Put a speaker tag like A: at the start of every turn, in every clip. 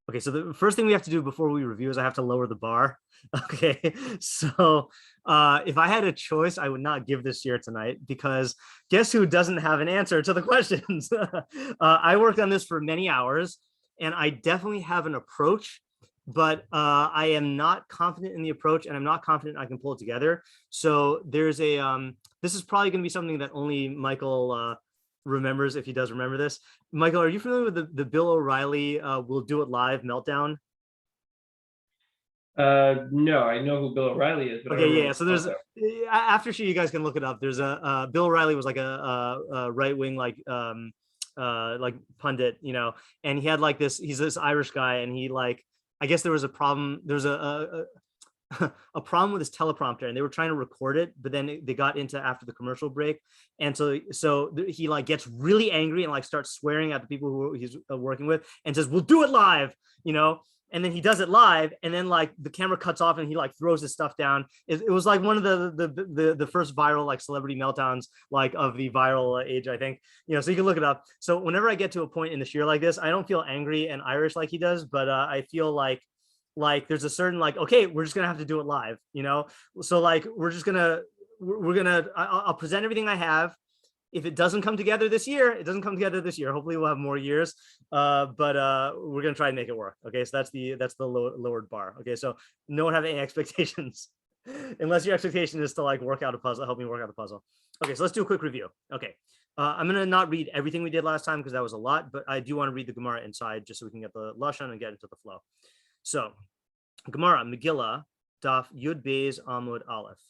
A: Okay, so the first thing we have to do before we review is I have to lower the bar. Okay, so if I had a choice, I would not give this year tonight because guess who doesn't have an answer to the questions? I worked on this for many hours and I definitely have an approach, but I am not confident in the approach and I'm not confident I can pull it together. So there's this is probably going to be something that only Michael remembers if he does remember this. Michael, are you familiar with the Bill O'Reilly "We'll Do It Live" meltdown?
B: No, I know who Bill O'Reilly is. But
A: okay, yeah. So there's after you guys can look it up. There's a Bill O'Reilly was like a right wing like pundit, and he had like this. He's this Irish guy, and he like I guess there was a problem. There's a problem with his teleprompter and they were trying to record it, but then they got into after the commercial break. And so he like gets really angry and like starts swearing at the people who he's working with and says, "We'll do it live," and then he does it live. And then like the camera cuts off and he like throws his stuff down. It was like one of the first viral like celebrity meltdowns, like of the viral age, I think, so you can look it up. So whenever I get to a point in the year like this, I don't feel angry and Irish like he does, but I feel like there's a certain like, okay, we're just gonna have to do it live, so like I'll present everything I have. If it doesn't come together this year, it doesn't come together this year. Hopefully we'll have more years, but we're gonna try and make it work. Okay, so that's the lowered bar. Okay, so no one have any expectations unless your expectation is to like work out a puzzle, help me work out the puzzle. Okay, so let's do a quick review. Okay, I'm gonna not read everything we did last time because that was a lot, but I do want to read the Gemara inside just so we can get the lashon and get into the flow. So, Gemara, Megillah, Daf Yud Beis Amud Aleph.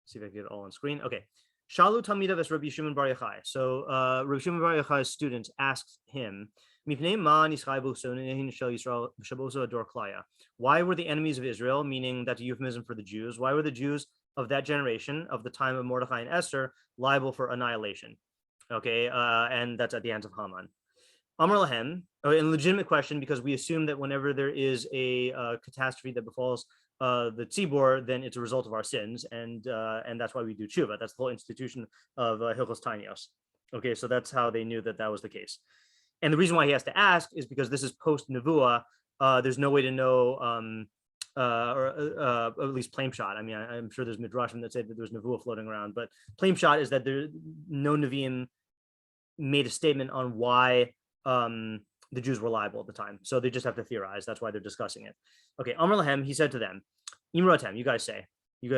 A: See if I can get it all on screen. Okay. Shalu Talmidav es Rabbi Shimon Bar Yochai. So, Rabbi Shimon Bar Yochai's students asked him, why were the enemies of Israel, meaning that's a euphemism for the Jews, why were the Jews of that generation, of the time of Mordechai and Esther, liable for annihilation? Okay, and that's at the hands of Haman. Amar Lahem, a legitimate question, because we assume that whenever there is a catastrophe that befalls the tzibor, then it's a result of our sins, and that's why we do tshuva. That's the whole institution of Hilchos Tanios. Okay, so that's how they knew that was the case. And the reason why he has to ask is because this is post Nevuah. There's no way to know, or at least plain shot. I mean, I'm sure there's midrashim that say that there's Nevuah floating around, but plain shot is that there no Nevi'im made a statement on why the Jews were liable at the time, so they just have to theorize. That's why they're discussing it. Okay, Amar Lahem, he said to them, Imratem, you guys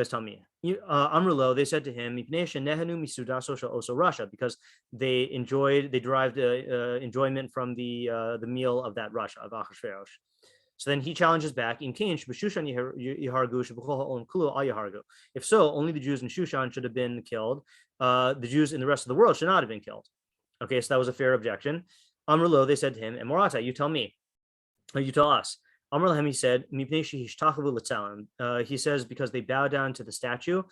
A: tell me. Amrulo, they said to him, Russia, because they derived enjoyment from the meal of that Russia of Achashverosh. So then he challenges back, if so, only the Jews in Shushan should have been killed. The Jews in the rest of the world should not have been killed. Okay, so that was a fair objection. Amrulo, they said to him, and Morata, you tell me, or you tell us. Amr Lahem, he said, he says, because they bow down to the statue.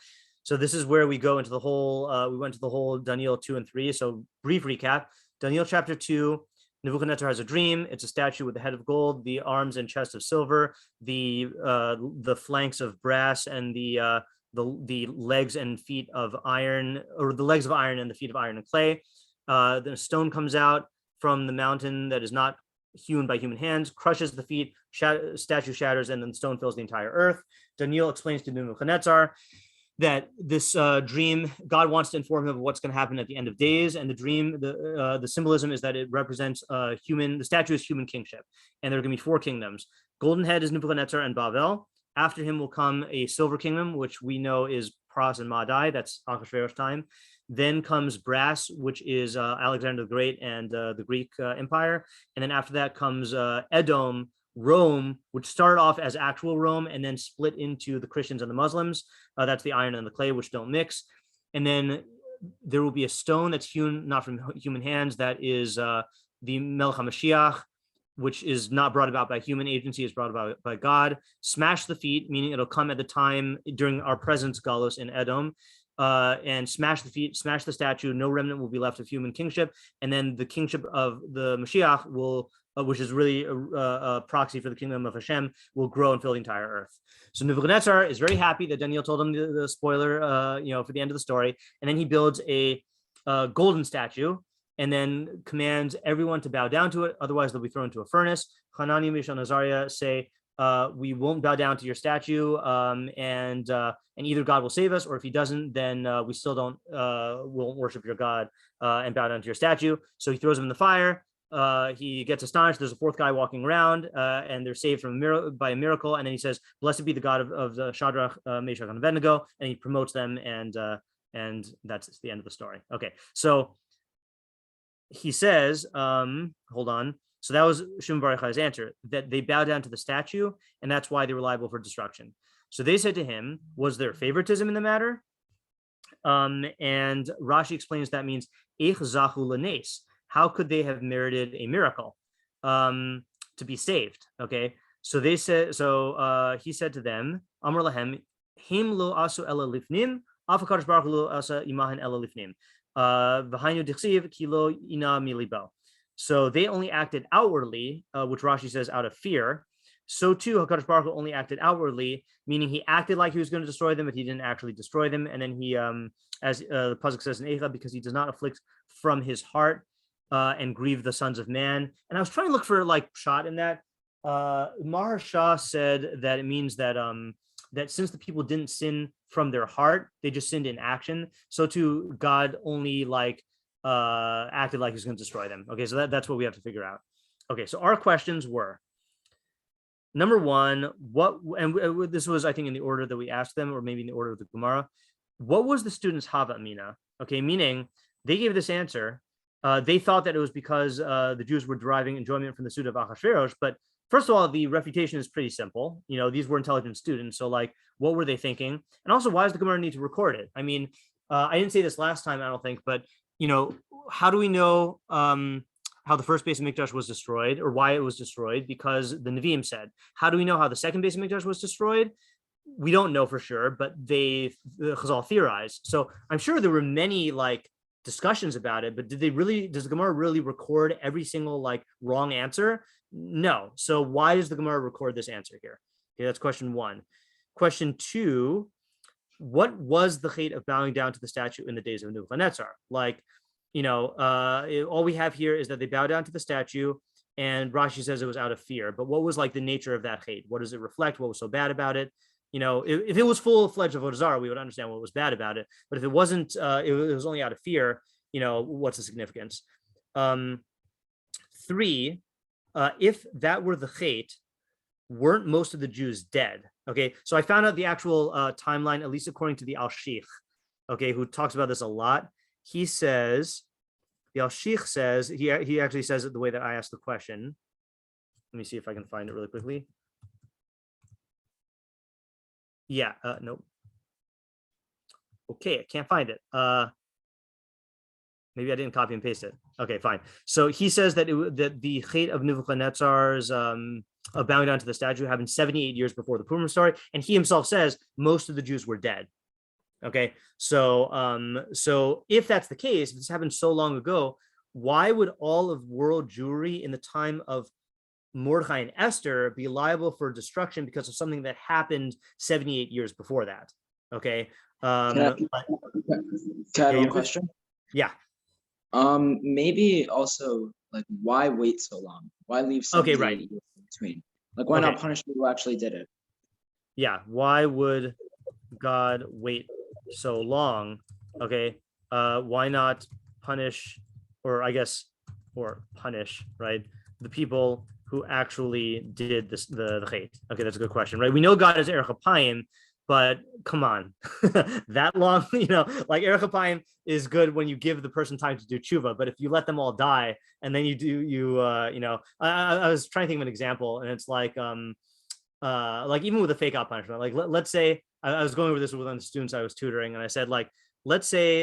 A: So this is where we go into the whole, we went to the whole Daniel 2 and 3. So brief recap, Daniel chapter 2, Nevuchadnetzar has a dream. It's a statue with the head of gold, the arms and chest of silver, the flanks of brass, and the legs and feet of iron, or the legs of iron and the feet of iron and clay. Then a stone comes out from the mountain that is not hewn by human hands, crushes the feet, statue shatters, and then the stone fills the entire earth. Daniel explains to Nevuchadnezzar that this dream, God wants to inform him of what's going to happen at the end of days, and the dream, the symbolism is that it represents the statue is human kingship, and there are going to be 4 kingdoms. Golden head is Nebuchadnezzar and Bavel. After him will come a silver kingdom, which we know is Pras and Madai, that's Achashverosh time. Then comes brass, which is Alexander the Great and the Greek Empire. And then after that comes Edom, Rome, which started off as actual Rome and then split into the Christians and the Muslims. That's the iron and the clay, which don't mix. And then there will be a stone that's hewn not from human hands. That is the Melech HaMashiach, which is not brought about by human agency, is brought about by God. Smash the feet, meaning it'll come at the time during our presence, Galus in Edom. And smash the feet, smash the statue, no remnant will be left of human kingship. And then the kingship of the Mashiach will, which is really a proxy for the kingdom of Hashem, will grow and fill the entire earth. So Nebuchadnezzar is very happy that Daniel told him the spoiler, for the end of the story. And then he builds a golden statue. and then commands everyone to bow down to it, otherwise they'll be thrown into a furnace. Hanani, Mishael, and Azariah say, we won't bow down to your statue, and either God will save us, or if he doesn't, then we still won't worship your God and bow down to your statue. So he throws them in the fire. He gets astonished. There's a fourth guy walking around, and they're saved by a miracle. And then he says, "Blessed be the God of the Shadrach, Meshach, and Abednego," and he promotes them, and that's the end of the story. Okay, so he says, hold on. So that was Shimon Bar Yochai's answer, that they bow down to the statue, and that's why they were liable for destruction. So they said to him, was there favoritism in the matter? And Rashi explains that means ich zachu lenes. How could they have merited a miracle to be saved? Okay, so they said. So he said to them, Amar lahem, him lo asu ela lifnim, afakadosh baruch lo asa imahen ela lifnim. V'hainu dichsiv kilo ina milibo. So they only acted outwardly, which Rashi says out of fear. So too, HaKadosh Baruch Hu only acted outwardly, meaning he acted like he was going to destroy them, but he didn't actually destroy them. And then he, as the pasuk says in Eicha, because he does not afflict from his heart and grieve the sons of man. And I was trying to look for like shot in that. Maharsha said that it means that that since the people didn't sin from their heart, they just sinned in action. So too, God only like acted like he's going to destroy them. Okay, so that's what we have to figure out. Okay, so our questions were, number one, and this was, I think, in the order that we asked them, or maybe in the order of the Gemara. What was the students' Hava Amina? Okay, meaning they gave this answer. They thought that it was because the Jews were deriving enjoyment from the suit of Achashverosh. But first of all, the refutation is pretty simple. You know, these were intelligent students. So, like, what were they thinking? And also, why does the Gemara need to record it? I mean, I didn't say this last time, I don't think, but you know, how do we know how the first base of Mikdash was destroyed, or why it was destroyed? Because the Nevi'im said. How do we know how the second base of Mikdash was destroyed? We don't know for sure, but the Chazal theorized. So I'm sure there were many like discussions about it, but does the Gemara really record every single like wrong answer? No. So why does the Gemara record this answer here? Okay, that's question one. Question two, what was the chait of bowing down to the statue in the days of Nevuchadnetzar? Like, you know, all we have here is that they bow down to the statue, and Rashi says it was out of fear. But what was like the nature of that chait? What does it reflect? What was so bad about it? You know, if it was full-fledged avodah zarah, we would understand what was bad about it. But if it wasn't, it was only out of fear. You know, what's the significance? Three, if that were the chait, weren't most of the Jews dead? Okay, so I found out the actual timeline, at least according to the Al-Sheikh, okay, who talks about this a lot. He says, the Al-Sheikh says, he actually says it the way that I asked the question. Let me see if I can find it really quickly. Yeah, nope. Okay, I can't find it. Maybe I didn't copy and paste it. Okay, fine. So he says that that the chait of Nevuchadnezzar's bowing down to the statue happened 78 years before the Purim story, and he himself says most of the Jews were dead. Okay, so so if that's the case, if this happened so long ago, why would all of world Jewry in the time of Mordechai and Esther be liable for destruction because of something that happened 78 years before that? Okay.
C: Can I add one question?
A: Yeah.
C: Maybe also like why wait so long? Why leave 78
A: right.
C: years in between? Like why not punish people who actually did it?
A: Yeah. Why would God wait so long? Okay. Why not punish, or punish, right, the people who actually did this, the chait? Okay, that's a good question, right? We know God is Erech Apayim, but come on, that long, you know, like Erech Apayim is good when you give the person time to do tshuva, but if you let them all die and then you know, I was trying to think of an example, and it's like even with a fake out punishment, like let's say I was going over this with one of the students I was tutoring, and I said, like, let's say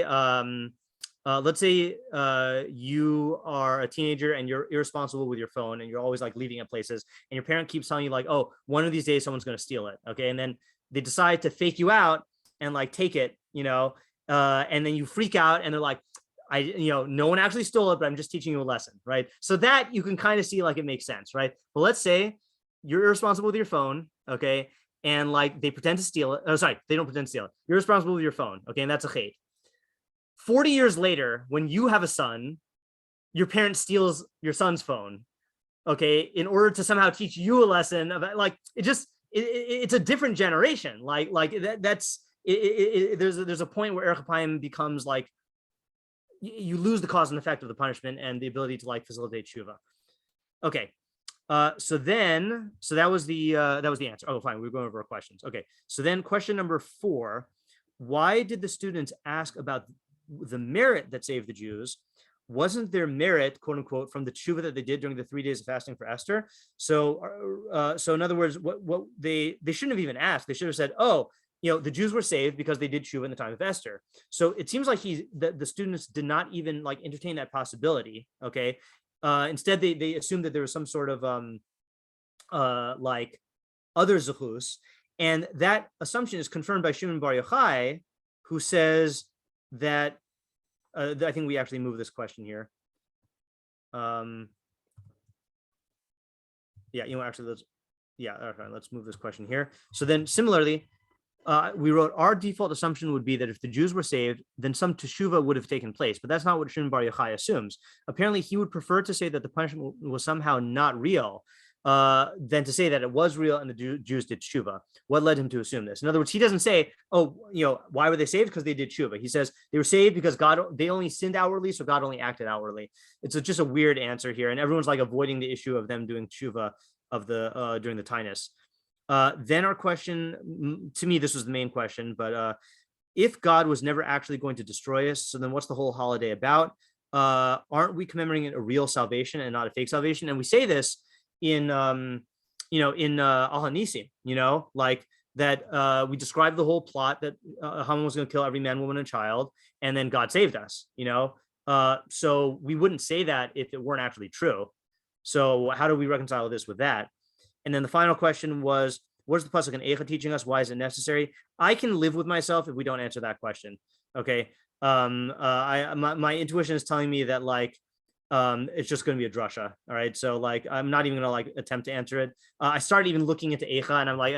A: you are a teenager and you're irresponsible with your phone and you're always like leaving it places, and your parent keeps telling you like, oh, one of these days someone's going to steal it. Okay. And then they decide to fake you out and like take it, you know, and then you freak out and they're like, no one actually stole it, but I'm just teaching you a lesson. Right. So that you can kind of see like it makes sense. Right. But let's say you're irresponsible with your phone. Okay. And like they pretend to steal it. Oh, sorry. They don't pretend to steal it. You're responsible with your phone. Okay. And that's a chait. 40 years later, when you have a son your parent steals your son's phone, okay, in order to somehow teach you a lesson about, like, it's a different generation. There's a point where Erech Apayim becomes like, you lose the cause and effect of the punishment and the ability to like facilitate tshuva. Okay. So that was the answer. Oh, fine. We're going over our questions. Okay. So then question number 4, why did the students ask about the merit that saved the Jews? Wasn't their merit, quote unquote, from the tshuva that they did during the 3 days of fasting for Esther? So in other words, what they shouldn't have even asked. They should have said, oh, the Jews were saved because they did tshuva in the time of Esther. So it seems like the students did not even like entertain that possibility. Okay. Instead, they assumed that there was some sort of like other zuchus, and that assumption is confirmed by Shimon Bar Yochai, who says that I think we actually move this question here. Let's move this question here. So then similarly, we wrote our default assumption would be that if the Jews were saved, then some teshuva would have taken place, but that's not what Shimon Bar Yochai assumes. Apparently, he would prefer to say that the punishment was somehow not real than to say that it was real and the Jews did teshuva. What led him to assume this? In other words, he doesn't say, oh, why were they saved? Because they did teshuva. He says they were saved because they only sinned outwardly, so God only acted outwardly. It's just a weird answer here, and everyone's like avoiding the issue of them doing teshuva of the during the Tainus. Then our question, to me, this was the main question, but if God was never actually going to destroy us, so then what's the whole holiday about? Aren't we commemorating a real salvation and not a fake salvation? And we say this in Al HaNisim, like that we describe the whole plot that Haman was going to kill every man, woman, and child, and then God saved us, so we wouldn't say that if it weren't actually true. So how do we reconcile this with that? And then the final question was, what is the pasuk in Eicha teaching us? Why is it necessary? I can live with myself if we don't answer that question. Okay. My intuition is telling me that it's just going to be a drasha. All right. So I'm not even going to attempt to answer it. I started even looking into Eicha and I'm like,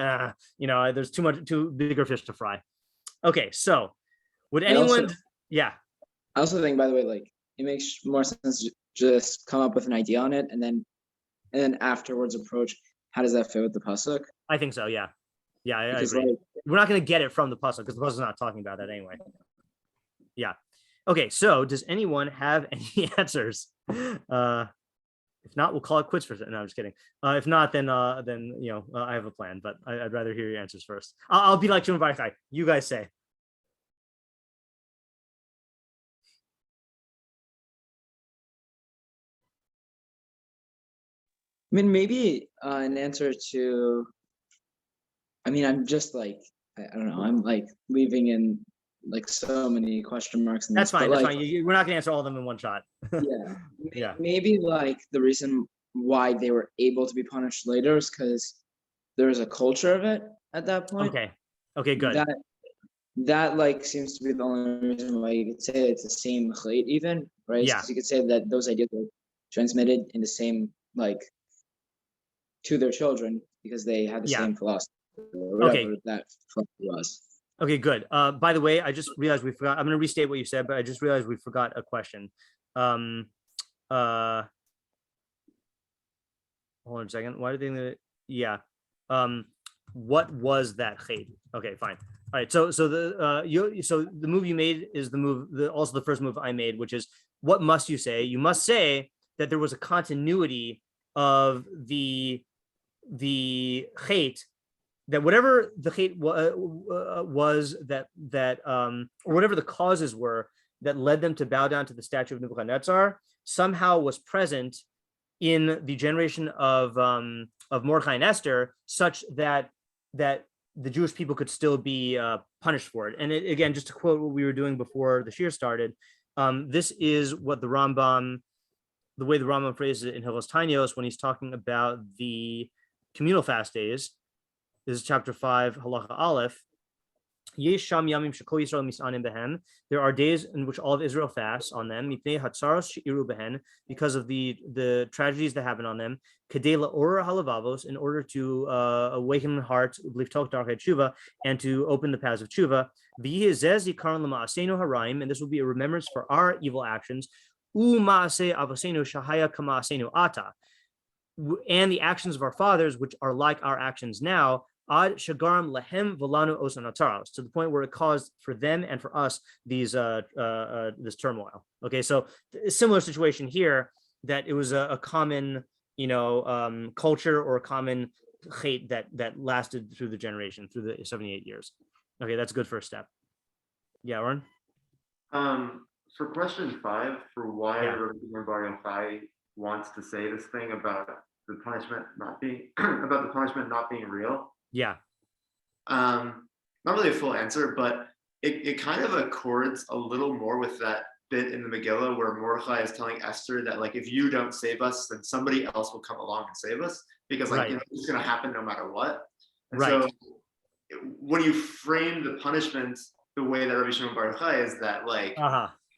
A: there's too bigger fish to fry. Okay. So would anyone? I
C: also think, by the way, it makes more sense to just come up with an idea on it and then afterwards approach. How does that fit with the pasuk? I
A: think so. Yeah, I agree. We're not going to get it from the pasuk because the pasuk is not talking about that anyway. Yeah. Okay. So, does anyone have any answers? If not, we'll call it quits for it. No, I'm just kidding. If not, then I have a plan. But I'd rather hear your answers first. I'll be like Shimon Bar Yochai. You guys say.
C: I mean, maybe an answer to, I'm just I don't know, I'm leaving in so many question marks. In
A: that's fine. That's fine. We're not going to answer all of them in one shot.
C: Yeah. Maybe the reason why they were able to be punished later is because there's a culture of it at that point.
A: Okay, good.
C: That seems to be the only reason why you could say it's the same chait even, right?
A: Yeah.
C: Because you could say that those ideas were transmitted in the same, to their children because they had the same philosophy. Whatever that philosophy was.
A: Okay, good. By the way, I just realized we forgot. I'm going to restate what you said, but I just realized we forgot a question. Hold on a second. Why did they? Yeah. What was that chait? Okay, fine. All right. So the move you made is the move. Also the first move I made, which is what must you say? You must say that there was a continuity of the chait, that whatever the chait was that or whatever the causes were that led them to bow down to the statue of Nevuchadnezzar somehow was present in the generation of Mordechai and Esther, such that the Jewish people could still be punished for it. And again, just to quote what we were doing before the shir started, this is what the way the Rambam phrases it in Hilchos Tanios when he's talking about the communal fast days. This is chapter 5, halacha aleph. Yesh sham yamim shekol Yisrael misanim behen. There are days in which all of Israel fasts on them, mipnei hatzaros sheiru behen, because of the tragedies that happen on them. Kedei la'or halavavos, in order to awaken the heart, liftok darkei tshuva, and to open the paths of tshuva. V'yeh zeh zikaron l'ma'aseinu haraim, and this will be a remembrance for our evil actions. U'ma'aseh avosenu shahaya ka'ma'asenu ata, and the actions of our fathers, which are like our actions now, ad shagaram lehem volanu osanataros, to the point where it caused for them and for us these this turmoil. Okay, so a similar situation here, that it was a common, culture or a common hate that lasted through the generation, through the 78 years. Okay, that's a good first step. Yeah, Aaron?
D: For question 5, for why
A: Yeah.
D: Rabbi Bar Yochai wants to say this thing about the punishment not being about the punishment not being real.
A: Yeah.
D: Not really a full answer, but it kind of accords a little more with that bit in the Megillah where Mordechai is telling Esther that, like, if you don't save us, then somebody else will come along and save us, because, like,
A: Right.
D: it's going to happen no matter what. And
A: Right.
D: so when you frame the punishment the way that Rabbi Shimon Bar Yochai is, that, like,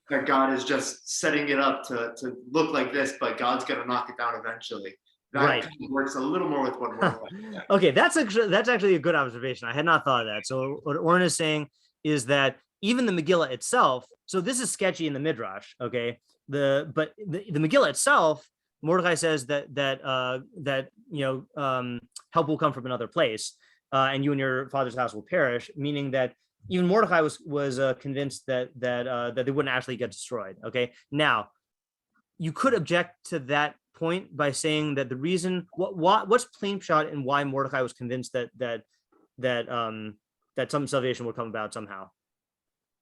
D: that God is just setting it up to look like this, but God's going to knock it down eventually. That
A: Right.
D: kind of works a little more with what Mordechai.
A: Okay, that's actually a good observation. I had not thought of that. So what Oren is saying is that even the Megillah itself, so this is sketchy in the midrash, okay? But the Megillah itself, Mordechai says that help will come from another place, and you and your father's house will perish, meaning that even Mordechai was convinced that they wouldn't actually get destroyed. Okay, now you could object to that point by saying that the reason what's plain shot and why Mordechai was convinced that some salvation would come about somehow.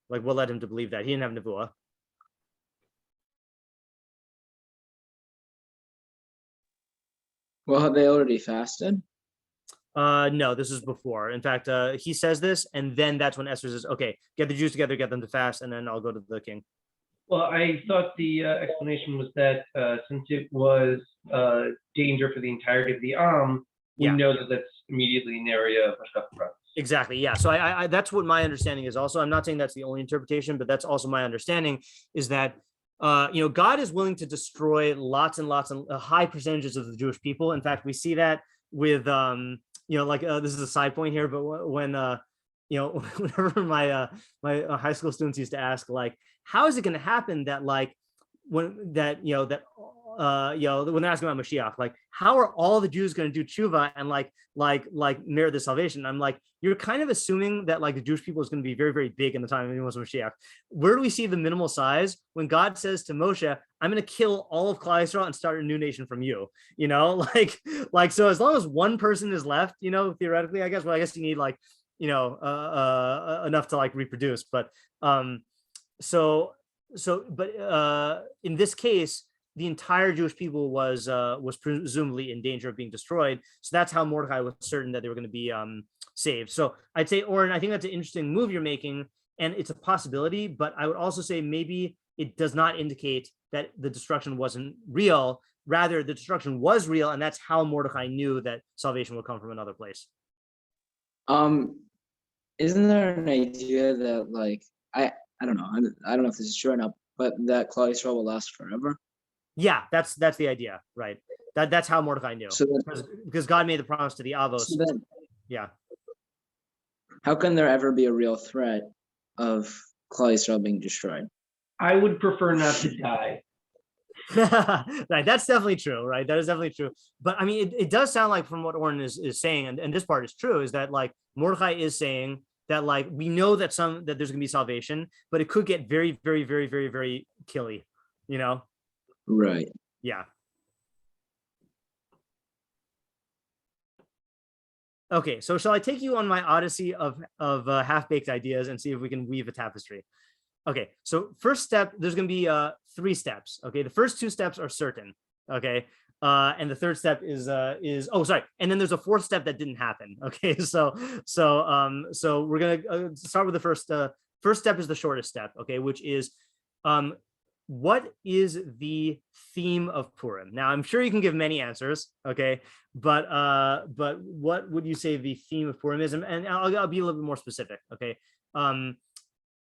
A: Like, what led him to believe that? He didn't have nevuah.
C: Well, have they already fasted?
A: No, this is before. In fact, he says this, and then that's when Esther says, okay, get the Jews together, get them to fast, and then I'll go to the king.
B: Well, I thought the explanation was that since it was danger for the entirety of the we know that that's immediately in the area of Hashgacha.
A: Exactly. Yeah. So I that's what my understanding is also. I'm not saying that's the only interpretation, but that's also my understanding, is that God is willing to destroy lots and lots and high percentages of the Jewish people. In fact, we see that with this is a side point here, but when whenever my high school students used to ask, like, how is it going to happen that, like, when they're asking about Mashiach, like, how are all the Jews going to do tshuva and like merit the salvation? I'm like, you're kind of assuming that, like, the Jewish people is going to be very, very big in the time of Mashiach. Where do we see the minimal size when God says to Moshe, I'm going to kill all of Klal Yisrael and start a new nation from you? So as long as one person is left, theoretically, I guess you need, like, enough to, like, reproduce. But in this case, the entire Jewish people was presumably in danger of being destroyed. So that's how Mordechai was certain that they were going to be saved. So I'd say, Oren, I think that's an interesting move you're making, and it's a possibility, but I would also say maybe it does not indicate that the destruction wasn't real. Rather, the destruction was real, and that's how Mordechai knew that salvation would come from another place.
C: Isn't there an idea that, like, I don't know, I don't know if this is true or not, but that Klal Yisrael will last forever?
A: Yeah, that's the idea, right? That's how Mordechai knew. So because God made the promise to the Avos. So then, yeah.
C: How can there ever be a real threat of Klal Yisrael being destroyed?
B: I would prefer not to die.
A: Right, that's definitely true, right? That is definitely true. But I mean, it does sound like, from what Oren is saying, and this part is true, is that, like, Mordechai is saying that, like, we know that there's gonna be salvation, but it could get very, very, very, very, very killy,
C: Right.
A: Yeah. Okay, so shall I take you on my odyssey of half-baked ideas and see if we can weave a tapestry? Okay, so first step, there's going to be 3 steps. Okay, the first 2 steps are certain. Okay, and the third step is and then there's a 4th step that didn't happen. Okay, so we're gonna start with the first. First step is the shortest step. Okay, which is what is the theme of Purim? Now, I'm sure you can give many answers, okay, but what would you say the theme of Purim is? And I'll be a little bit more specific, okay.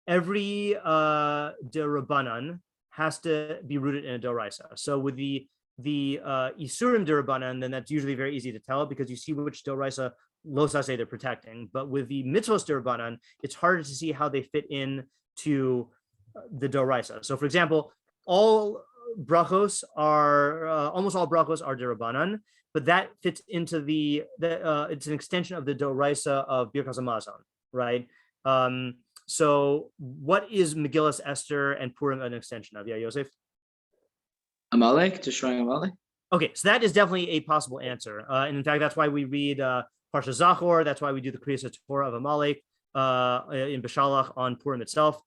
A: Every D'Rabbanan has to be rooted in a D'Oraisa. So with the Isurim D'Rabbanan, then that's usually very easy to tell, because you see which D'Oraisa lo saseh they're protecting. But with the Mitzvos D'Rabbanan, it's harder to see how they fit in to the D'Oraisa. So, for example, all brachos are almost all brachos are derabanan, but that fits into it's an extension of the doraisa of Birkas Hamazon, right? So what is Megillas Esther and Purim an extension of? Yeah, Yosef?
C: Amalek, destroying Amalek.
A: Okay, so that is definitely a possible answer. And in fact, that's why we read Parsha Zachor. That's why we do the Kriyas Torah of Amalek in Beshalach on Purim itself.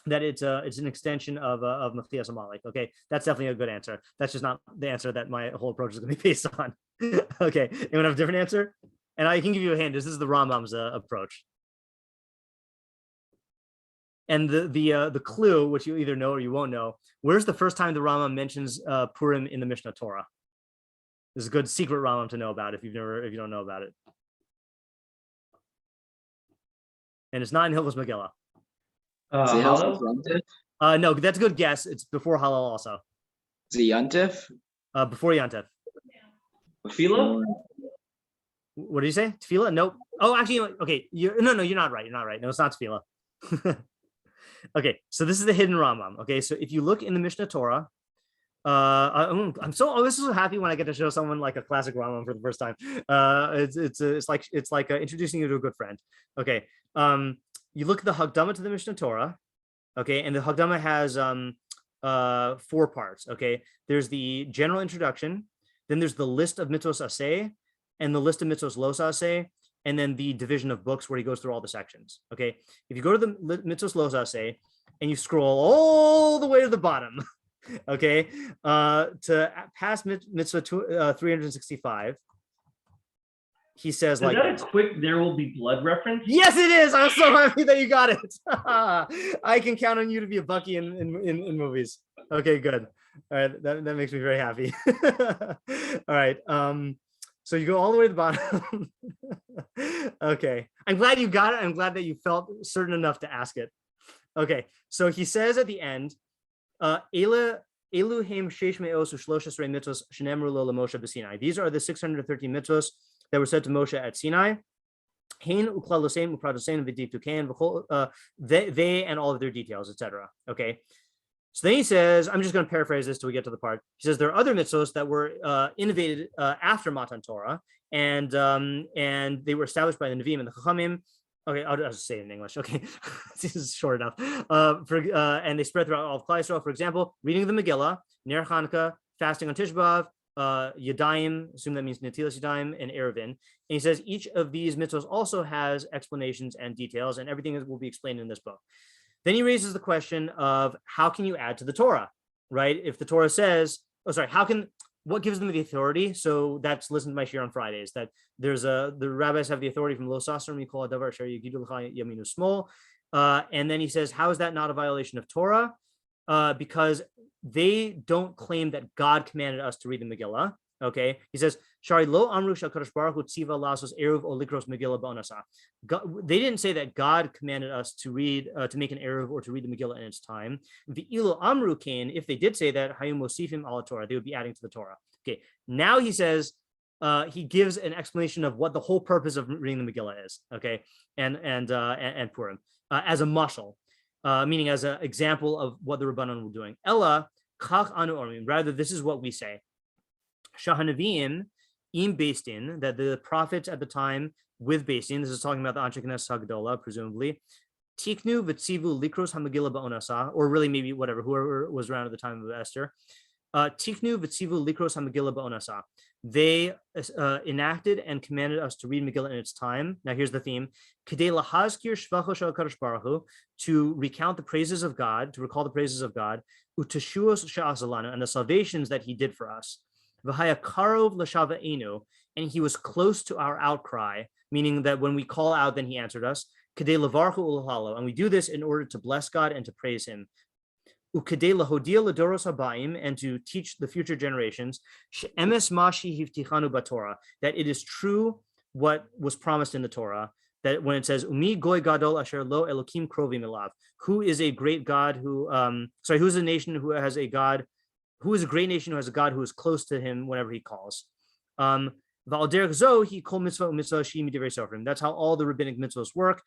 A: That it's an extension of Mechlias Amalek. Okay, that's definitely a good answer. That's just not the answer that my whole approach is going to be based on. Okay, anyone have a different answer? And I can give you a hint. This is the Rambam's approach. And the clue, which you either know or you won't know, where's the first time the Rambam mentions Purim in the Mishnah Torah? This is a good secret Rambam to know about if you don't know about it. And it's not in Hilchos Megillah. No, that's a good guess. It's before Halal also.
C: Is it Yantif?
A: Before Yantif.
B: Tefillah?
A: What did you say? Tefillah? Nope. Oh, actually, okay. You're not right. You're not right. No, it's not Tefillah. Okay, so this is the hidden Rambam. Okay, so if you look in the Mishnah Torah, I'm so happy when I get to show someone like a classic Rambam for the first time. It's like introducing you to a good friend. Okay, you look at the Hagdama to the Mishnah Torah. Okay, and the Hagdama has 4 parts. Okay, there's the general introduction, then there's the list of mitzvos aseh, and the list of mitzvos los aseh, and then the division of books where he goes through all the sections. Okay, if you go to the mitzvos los aseh and you scroll all the way to the bottom, okay, to past mitzvah 365, he says,
B: is that a quick "there will be blood" reference?
A: Yes, it is. I'm so happy that you got it. I can count on you to be a Bucky in movies. Okay, good. All right, that makes me very happy. All right. So you go all the way to the bottom. Okay. I'm glad you got it. I'm glad that you felt certain enough to ask it. Okay. So he says at the end, Eluhem sheish me'os u'shlosh esrei mitzvos shenemru lo leMoshe b'Sinai. These are the 613 mitzvos that were said to Moshe at Sinai. They and all of their details, etc. Okay. So then he says, I'm just going to paraphrase this till we get to the part. He says there are other mitzvos that were innovated after Matan Torah, and they were established by the Nevi'im and the Chachamim. Okay, I'll just say it in English. Okay, this is short enough. And they spread throughout all of Klal Yisrael. For example, reading the Megillah, Ner Chanukah, fasting on Tisha B'Av, Yadayim, assume that means Netilas Yadayim, and Eruvin. And he says each of these mitzvos also has explanations and details, and everything will be explained in this book. Then he raises the question of how can you add to the Torah, right? If the Torah says, what gives them the authority? So that's listen to my shir on Fridays, that the rabbis have the authority from Lo Sasar Mikol Davar Asher Yagidu L'cha Yaminu Smol. And then he says, how is that not a violation of Torah? Because they don't claim that God commanded us to read the Megillah. Okay, he says, "Shari lo amru shakadosh baruch hu tziva lasos eruv o likros Megillah ba'onasa." They didn't say that God commanded us to read, to make an eruv or to read the Megillah in its time. The ilo amru kain, if they did say that, hayum mosifim ala Torah, they would be adding to the Torah. Okay, now he says, he gives an explanation of what the whole purpose of reading the Megillah is. Okay, and Purim as a mashal, meaning as an example of what the Rabbanan were doing. Ella kach anu ormim. Rather, this is what we say. Shahanavim im Beis Din, that the prophets at the time with Beis Din, this is talking about the Anshe Knesset Hagdola, presumably, Tiknu v'tzivu likros hamagila ba'onasa, or really maybe whoever was around at the time of Esther, Tiknu v'tzivu likros hamagila ba'onasa. They enacted and commanded us to read Megillah in its time. Now here's the theme: Kedei lahazkir shvacho shel Kadosh Baruch Hu, to recount the praises of God, to recall the praises of God, uteshuos she'azalanu, and the salvations that He did for us. V'haya karov l'shava'enu, and He was close to our outcry, meaning that when we call out, then He answered us. Kedei levarchu ul'halo, and we do this in order to bless God and to praise Him. Ukedei lahodia l'doros habayim, and to teach the future generations, she'emes ma shehivtichanu b'Torah, that it is true what was promised in the Torah, that when it says umi goy gadol asher lo elokim krovim elav, who is a great God who's a nation who has a God, who is a great nation who has a God who is close to him whenever he calls. That's how all the rabbinic mitzvos work.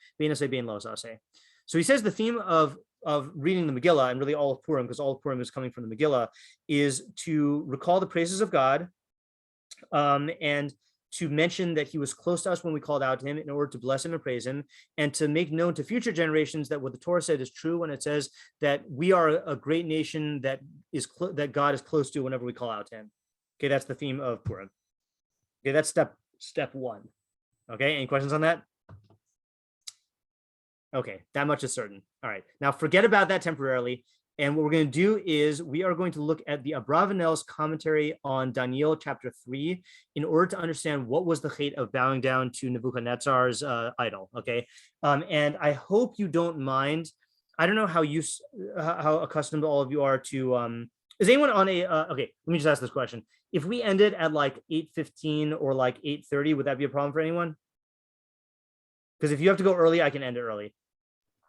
A: So he says the theme of of reading the Megillah and really all of Purim, because all of Purim is coming from the Megillah, is to recall the praises of God, and to mention that he was close to us when we called out to him in order to bless him and praise him, and to make known to future generations that what the Torah said is true when it says that we are a great nation that that God is close to whenever we call out to him. Okay, that's the theme of Purim. Okay, that's step one. Okay, any questions on that? Okay, that much is certain. All right, now forget about that temporarily. And what we're going to do is we are going to look at the Abravanel's commentary on Daniel chapter 3 in order to understand what was the hate of bowing down to Nevuchadnezzar's idol. Okay, and I hope you don't mind. I don't know how accustomed all of you are to. Is anyone on a? Okay, let me just ask this question: if we ended at like 8:15 or like 8:30, would that be a problem for anyone? Because if you have to go early, I can end it early.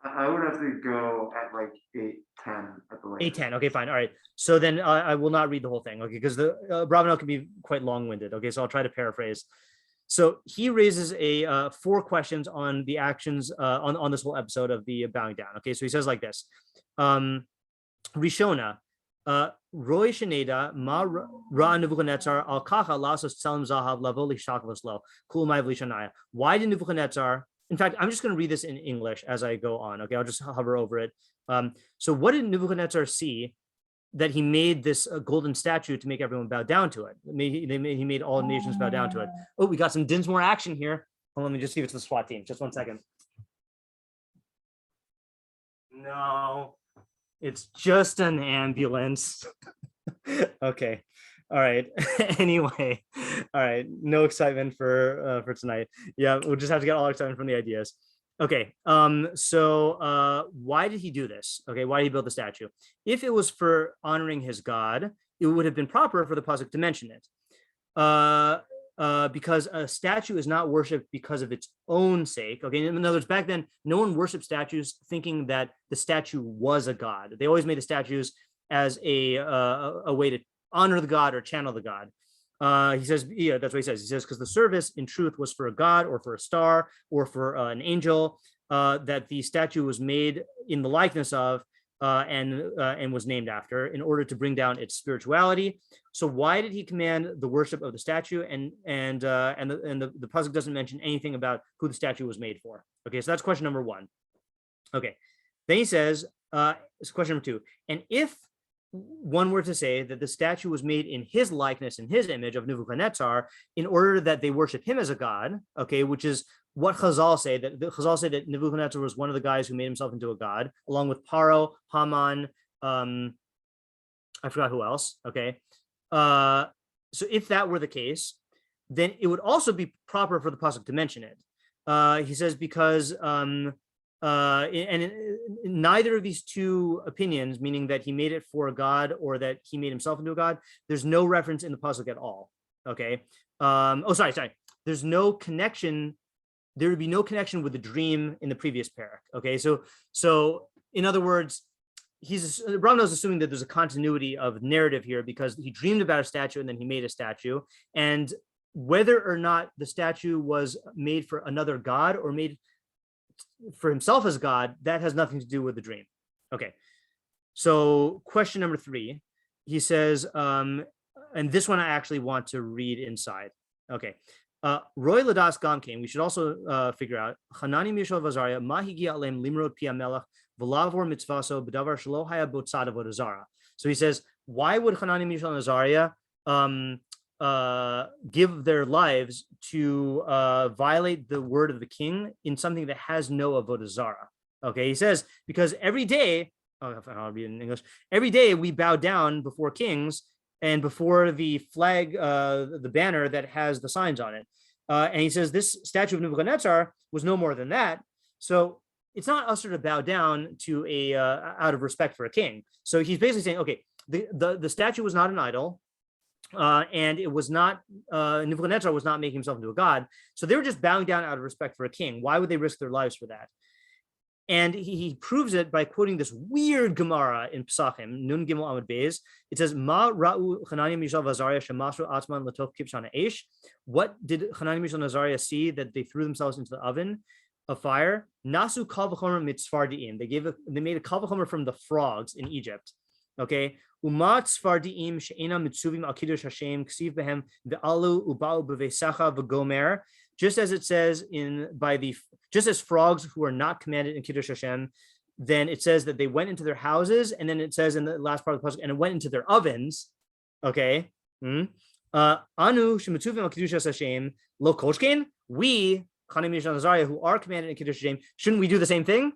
D: I would have to go at like 8:10 at the latest.
A: 8:10. Okay, fine. All right. So then I will not read the whole thing. Okay, because the Abravanel can be quite long-winded. Okay, so I'll try to paraphrase. So he raises 4 questions on the actions on this whole episode of the bowing down. Okay, so he says like this: Rishona, Roy Sheneda, Ma Ra Nevuchadnezzar al Kacha Lasos Tselem Zahav Lavo Lishakvos Lo Kul Mai Vlishanaya. Why did Nevuchadnezzar? In fact, I'm just going to read this in English as I go on. Okay, I'll just hover over it. So what did Nebuchadnezzar see that he made this golden statue to make everyone bow down to it? He made all nations bow down to it. Oh, we got some Dinsmore action here. Well, let me just see if it's the SWAT team. Just 1 second. No, it's just an ambulance. Okay. All right. Anyway, all right. No excitement for tonight. Yeah, we'll just have to get all excitement from the ideas. Okay. So why did he do this? Okay, why did he build the statue? If it was for honoring his God, it would have been proper for the pasuk to mention it. Because a statue is not worshipped because of its own sake. Okay, in other words, back then, no one worshipped statues thinking that the statue was a god. They always made the statues as a way to honor the god or channel the god. He says, yeah, that's what he says. He says, because the service in truth was for a god or for a star or for an angel, that the statue was made in the likeness of and was named after in order to bring down its spirituality. So why did he command the worship of the statue? And the pasuk doesn't mention anything about who the statue was made for. Okay, so that's question number 1. Okay, then he says, it's question number 2. And if one were to say that the statue was made in his likeness, in his image of Nevuchadnezzar, in order that they worship him as a god, okay, which is what Chazal say, that Chazal say that Nevuchadnezzar was one of the guys who made himself into a god, along with Paro, Haman, I forgot who else, okay. So if that were the case, then it would also be proper for the pasuk to mention it. He says because neither of these two opinions, meaning that he made it for a god or that he made himself into a god, there's no reference in the pasuk at all. Okay. Sorry. There's no connection. There would be no connection with the dream in the previous parak. Okay. So in other words, Abravanel is assuming that there's a continuity of narrative here because he dreamed about a statue and then he made a statue, and whether or not the statue was made for another god or made for himself as God, that has nothing to do with the dream. Okay, so question number 3, he says, and this one I actually want to read inside. Okay, Roy Ladas Gamkein, we should also figure out Hanani Mishal Vazaria Mahigi Alem Limrod Pia Melech Velavor Mitzvaso Bedavar Shelo Haya Botzad Avodazara. So he says, why would Hanani Mishal and Azariah give their lives to violate the word of the king in something that has no avodah zarah? Okay, he says, because every day, I'll read it in English, every day we bow down before kings and before the flag, the banner that has the signs on it. And he says this statue of Nebuchadnezzar was no more than that. So it's not usher to bow down to a out of respect for a king. So he's basically saying, okay, the statue was not an idol. And it was not, Nebuchadnezzar was not making himself into a god. So they were just bowing down out of respect for a king. Why would they risk their lives for that? And he proves it by quoting this weird Gemara in Pesachim, Nun Gimel Amud Beis. It says, Ma Ra'u Hanani Mishael Azariah Shemasru Atzman Latoch Kipshana Eish. What did Hanani Mishael and Azariah see that they threw themselves into the oven? of fire. Nasu kal v'chomer mitzfardiim. They made a kal v'chomer from the frogs in Egypt. Okay. Umat tzfardiim she'ena mitzuvim al kiddush Hashem ksiv behem ve'alu uba'u b'veisacha v'gomer. Just as it says just as frogs who are not commanded in kiddush Hashem, then it says that they went into their houses, and then it says in the last part of the pasuk, and it went into their ovens. Okay. Anu shemitzuvim al kiddush Hashem lo koshkein. We who are commanded in kiddush Hashem, shouldn't we do the same thing?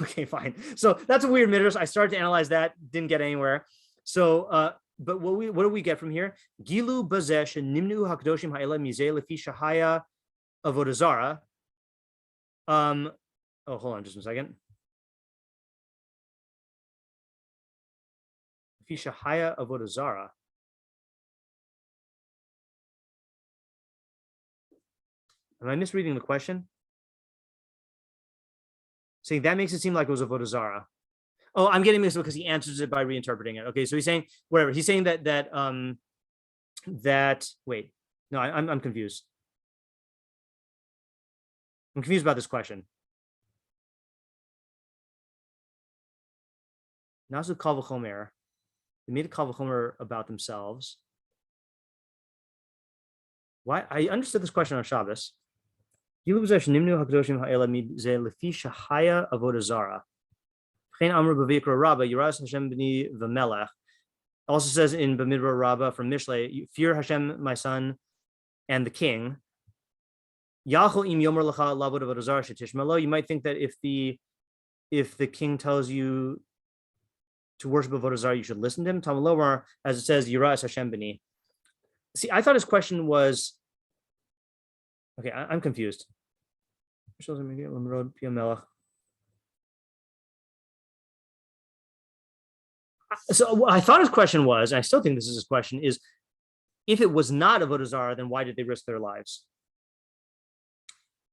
A: Okay, fine. So that's a weird midrash. I started to analyze that, didn't get anywhere. So, but what do we get from here? Gilu bazesh nimnu hakdoshim ha'ela mizeh lefi shahaya avodazara. Oh, hold on just a second. Lefi shahaya avodazara. Am I misreading the question? Saying that makes it seem like it was a avodah zarah. Oh, I'm getting mixed up because he answers it by reinterpreting it. Okay, so he's saying whatever. He's saying that wait, no, I'm confused. I'm confused about this question. Nasu kal v'chomer. They made a kal v'chomer about themselves. Why? I understood this question on Shabbos. Also says in Bamidbar Rabbah from Mishlei, fear Hashem, my son, and the king. You might think that if the king tells you to worship avodah zarah, you should listen to him. As it says, Yiras Hashem b'ni. See, I thought his question was, okay, I'm confused. So I thought his question was, and I still think this is his question, is if it was not avodah zarah, then why did they risk their lives?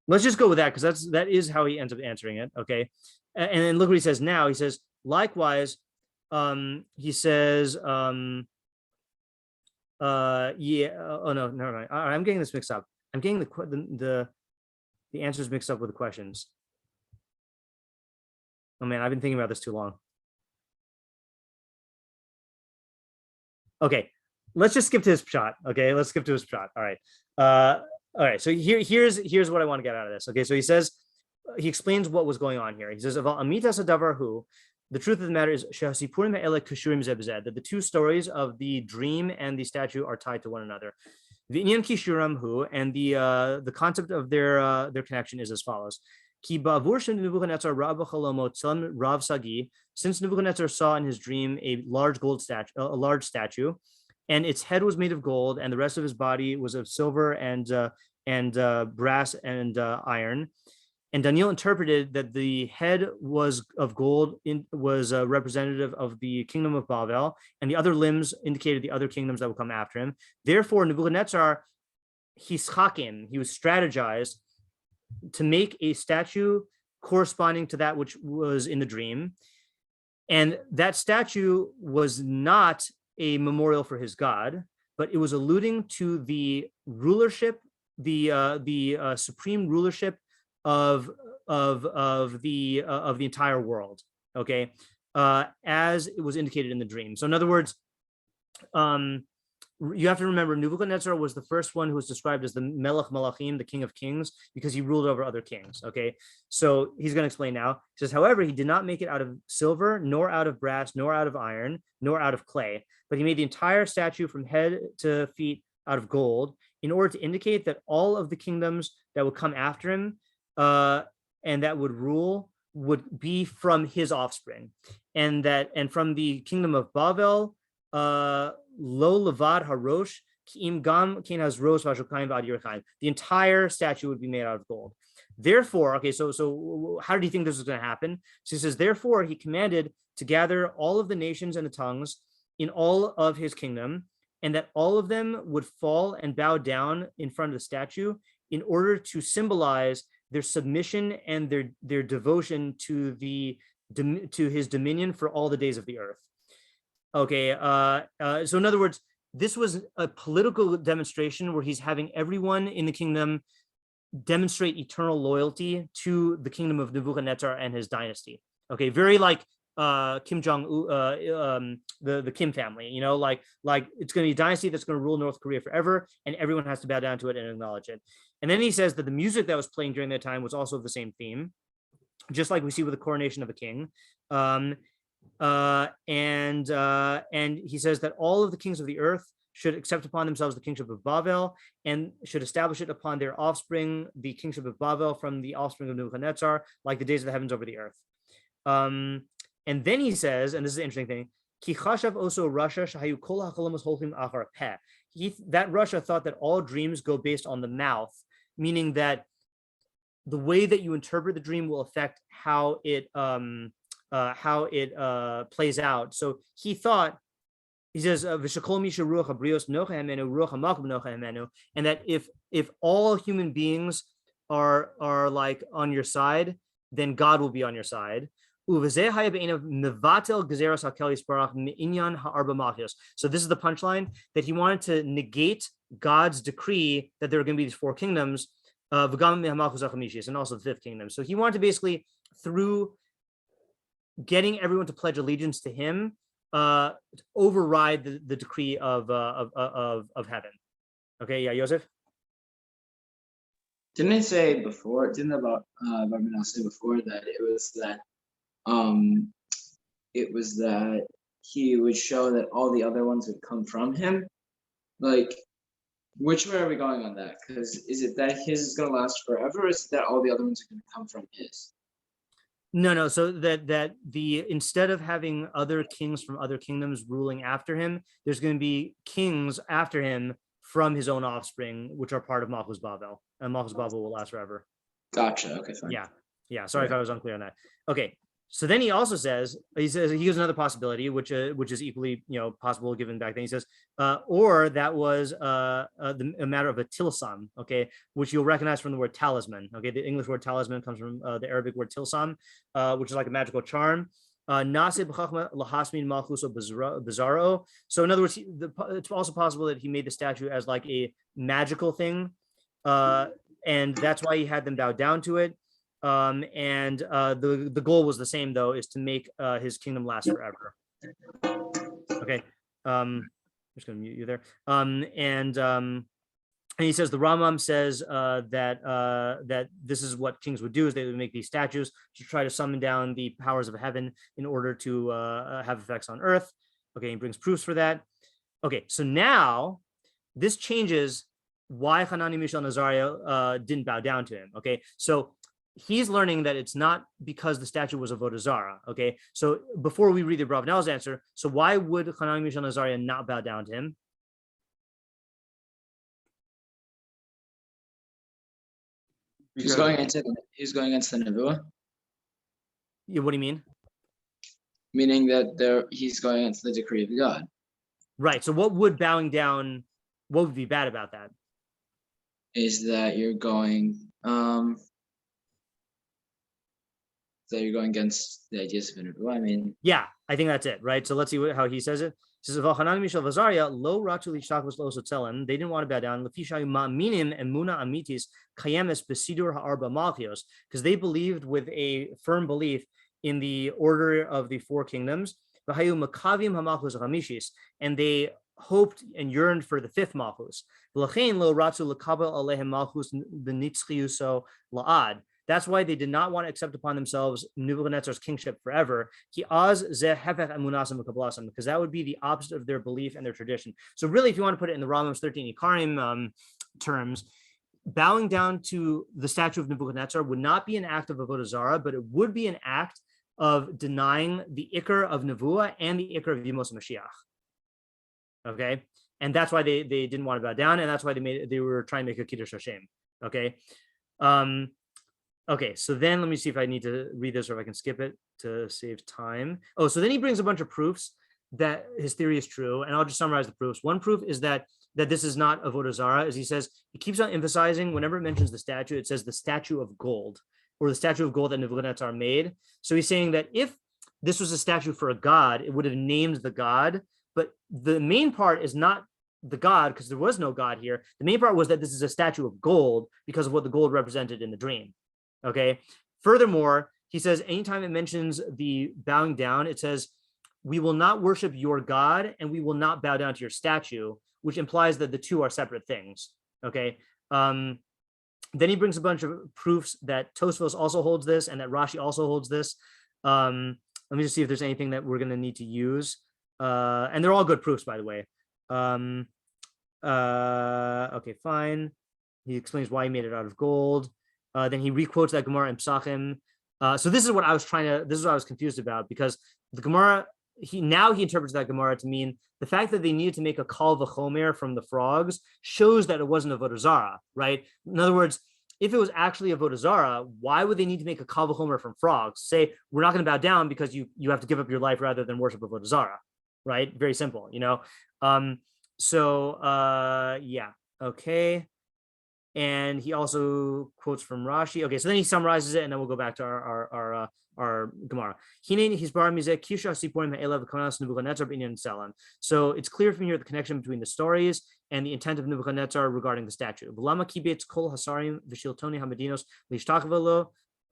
A: Let's just go with that, because that is how he ends up answering it. Okay. And then look what he says now. He says, likewise, he says, yeah, oh no, never mind. All right, I'm getting this mixed up. I'm getting the answers mixed up with the questions. Oh man, I've been thinking about this too long. Okay, let's just skip to his shot. Okay, let's skip to his shot. All right. All right. So here's what I want to get out of this. Okay, so he says, he explains what was going on here. He says, the truth of the matter is that the two stories of the dream and the statue are tied to one another. And the concept of their connection is as follows. Since Nevuchadnezzar saw in his dream a large statue, and its head was made of gold, and the rest of his body was of silver and brass and iron. And Daniel interpreted that the head was of gold, was representative of the kingdom of Babel, and the other limbs indicated the other kingdoms that would come after him. Therefore, Nevuchadnezzar, he was strategized to make a statue corresponding to that which was in the dream. And that statue was not a memorial for his God, but it was alluding to the rulership, the supreme rulership of the entire world, okay, as it was indicated in the dream. So in other words, you have to remember, Nebuchadnezzar was the first one who was described as the Melech Malachim, the King of Kings, because he ruled over other kings, okay? So he's going to explain now. He says, however, he did not make it out of silver, nor out of brass, nor out of iron, nor out of clay, but he made the entire statue from head to feet out of gold, in order to indicate that all of the kingdoms that would come after him and that would rule would be from his offspring, and from the kingdom of Babel, lo levad harosh ki'im gam kein has rosh v'ashokayim v'ad yirachayim. The entire statue would be made out of gold. Therefore, okay, so how did he think this was going to happen? So he says, therefore, he commanded to gather all of the nations and the tongues in all of his kingdom, and that all of them would fall and bow down in front of the statue in order to symbolize their submission and their devotion to his dominion for all the days of the earth. Okay, so in other words, this was a political demonstration where he's having everyone in the kingdom demonstrate eternal loyalty to the kingdom of Nevuchadnezzar and his dynasty. Okay, very like Kim Jong, the Kim family, you know, like it's going to be a dynasty that's going to rule North Korea forever, and everyone has to bow down to it and acknowledge it. And then he says that the music that was playing during that time was also of the same theme, just like we see with the coronation of a king. And he says that all of the kings of the earth should accept upon themselves the kingship of Bavel and should establish it upon their offspring, the kingship of Bavel from the offspring of Nebuchadnezzar, like the days of the heavens over the earth. And then he says, and this is the interesting thing, Ki chashav oso Russia shahayu kol hacholomus holchim achar peh. That Russia thought that all dreams go based on the mouth, meaning that the way that you interpret the dream will affect how it plays out. So he thought, he says, and that if all human beings are like on your side, then God will be on your side. So this is the punchline, that he wanted to negate God's decree that there are going to be these 4 kingdoms, and also the 5th kingdom. So he wanted to basically, through getting everyone to pledge allegiance to him, override the decree of heaven. Okay, yeah, Yosef?
C: Didn't Abravanel say before that it was that he would show that all the other ones would come from him? Like, which way are we going on that? Because is it that his is going to last forever, or is it that all the other ones are going to come from his?
A: No. So that instead of having other kings from other kingdoms ruling after him, there's going to be kings after him from his own offspring, which are part of Malchus Bavel, and Malchus Bavel will last forever.
C: Gotcha. Okay, fine.
A: Yeah. Sorry if I was unclear on that. Okay. So then he also says, he gives another possibility, which is equally, possible given back then. He says, or that was a matter of a tilsam, okay, which you'll recognize from the word talisman. Okay, the English word talisman comes from the Arabic word tilsam, which is like a magical charm. So in other words, it's also possible that he made the statue as like a magical thing, and that's why he had them bow down to it. And the goal was the same, though, is to make his kingdom last forever. Okay, I'm just going to mute you there. And he says, the Rambam says that this is what kings would do, is they would make these statues to try to summon down the powers of heaven in order to have effects on earth. Okay, he brings proofs for that. Okay, so now this changes why Hanani, Mishael, and Azariah didn't bow down to him. Okay, so he's learning that it's not because the statue was avodah zarah. Okay, so before we read the Abravanel's answer, so why would Hanani, Mishael, and Azariah not bow down to him?
C: He's going against the Nevuah.
A: Yeah, what do you mean?
C: Meaning that he's going against the decree of God.
A: Right. So what would bowing down, what would be bad about that?
C: Is that you're going against the ideas of Nevuah. I mean,
A: yeah, I think that's it, right? So let's see how he says it. He says, "Lo ratu they didn't want to bow down. Because they believed with a firm belief in the order of the 4 kingdoms. And they hoped and yearned for the 5th malchus. That's why they did not want to accept upon themselves Nebuchadnezzar's kingship forever. Because that would be the opposite of their belief and their tradition. So really, if you want to put it in the Rambam's 13 Ikarim terms, bowing down to the statue of Nebuchadnezzar would not be an act of avodah zarah, but it would be an act of denying the ikar of Nevuah and the ikar of Yemos Mashiach. Okay, and that's why they didn't want to bow down, and that's why they were trying to make a Kiddush Hashem. Okay. Okay, so then let me see if I need to read this or if I can skip it to save time. Oh, so then he brings a bunch of proofs that his theory is true, and I'll just summarize the proofs. One proof is that this is not avodah zarah, as he says, he keeps on emphasizing whenever it mentions the statue, it says the statue of gold, or the statue of gold that Nevuchadnezzar made. So he's saying that if this was a statue for a god, it would have named the god, but the main part is not the God, because there was no God here. The main part was that this is a statue of gold because of what the gold represented in the dream. Okay. Furthermore, he says anytime it mentions the bowing down, it says, we will not worship your God and we will not bow down to your statue, which implies that the two are separate things. Okay. Then he brings a bunch of proofs that Tosfos also holds this and that Rashi also holds this. Let me just see if there's anything that we're going to need to use. And they're all good proofs, by the way. Okay, fine. He explains why he made it out of gold. Then he requotes that Gemara in Psachim. So this is what I was confused about, because the Gemara, he interprets that Gemara to mean the fact that they needed to make a kal v'chomer from the frogs shows that it wasn't avodah zarah, right? In other words, if it was actually avodah zarah, why would they need to make a kal v'chomer from frogs? Say, we're not going to bow down because you have to give up your life rather than worship avodah zarah, right? Very simple, you know? Yeah, okay. And he also quotes from Rashi. Okay, so then he summarizes it, and then we'll go back to our Gemara. So it's clear from here the connection between the stories and the intent of Nevuchadnezzar regarding the statue.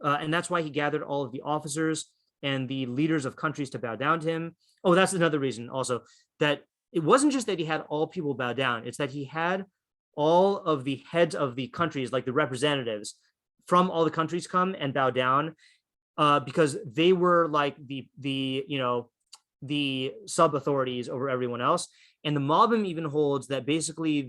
A: And that's why he gathered all of the officers and the leaders of countries to bow down to him. Oh, that's another reason also, that it wasn't just that he had all people bow down, it's that he had all of the heads of the countries, like the representatives from all the countries, come and bow down, because they were like the sub authorities over everyone else. And the Malbim even holds that basically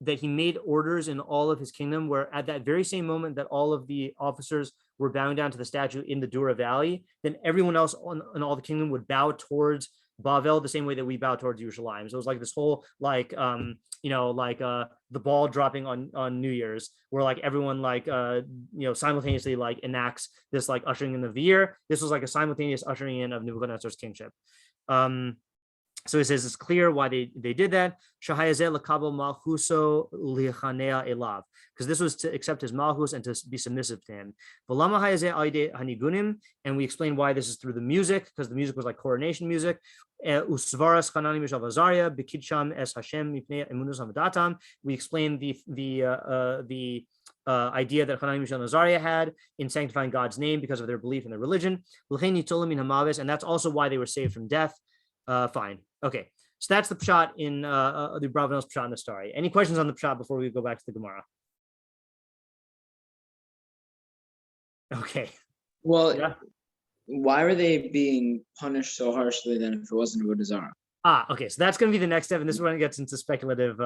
A: that he made orders in all of his kingdom, where at that very same moment that all of the officers were bowing down to the statue in the Dura Valley, then everyone else in all the kingdom would bow towards Bavel the same way that we bow towards Yerushalayim. So it was like this whole the ball dropping on New Year's, where like everyone simultaneously like enacts this like ushering in of the year. This was like a simultaneous ushering in of Nebuchadnezzar's kingship. So it says it's clear why they did that. Because this was to accept his malchus and to be submissive to him. And we explain why this is through the music, because the music was like coronation music. We explain the idea that Hananim, Mishael, and Azariah had in sanctifying God's name because of their belief in their religion. And that's also why they were saved from death. Fine. Okay. So that's the pshat in the Abravanel's pshat in the story. Any questions on the pshat before we go back to the Gemara? Okay.
C: Well,
A: yeah.
C: Why were they being punished so harshly then if it wasn't avodah zarah?
A: Okay. So that's going to be the next step, and this is when it gets into speculative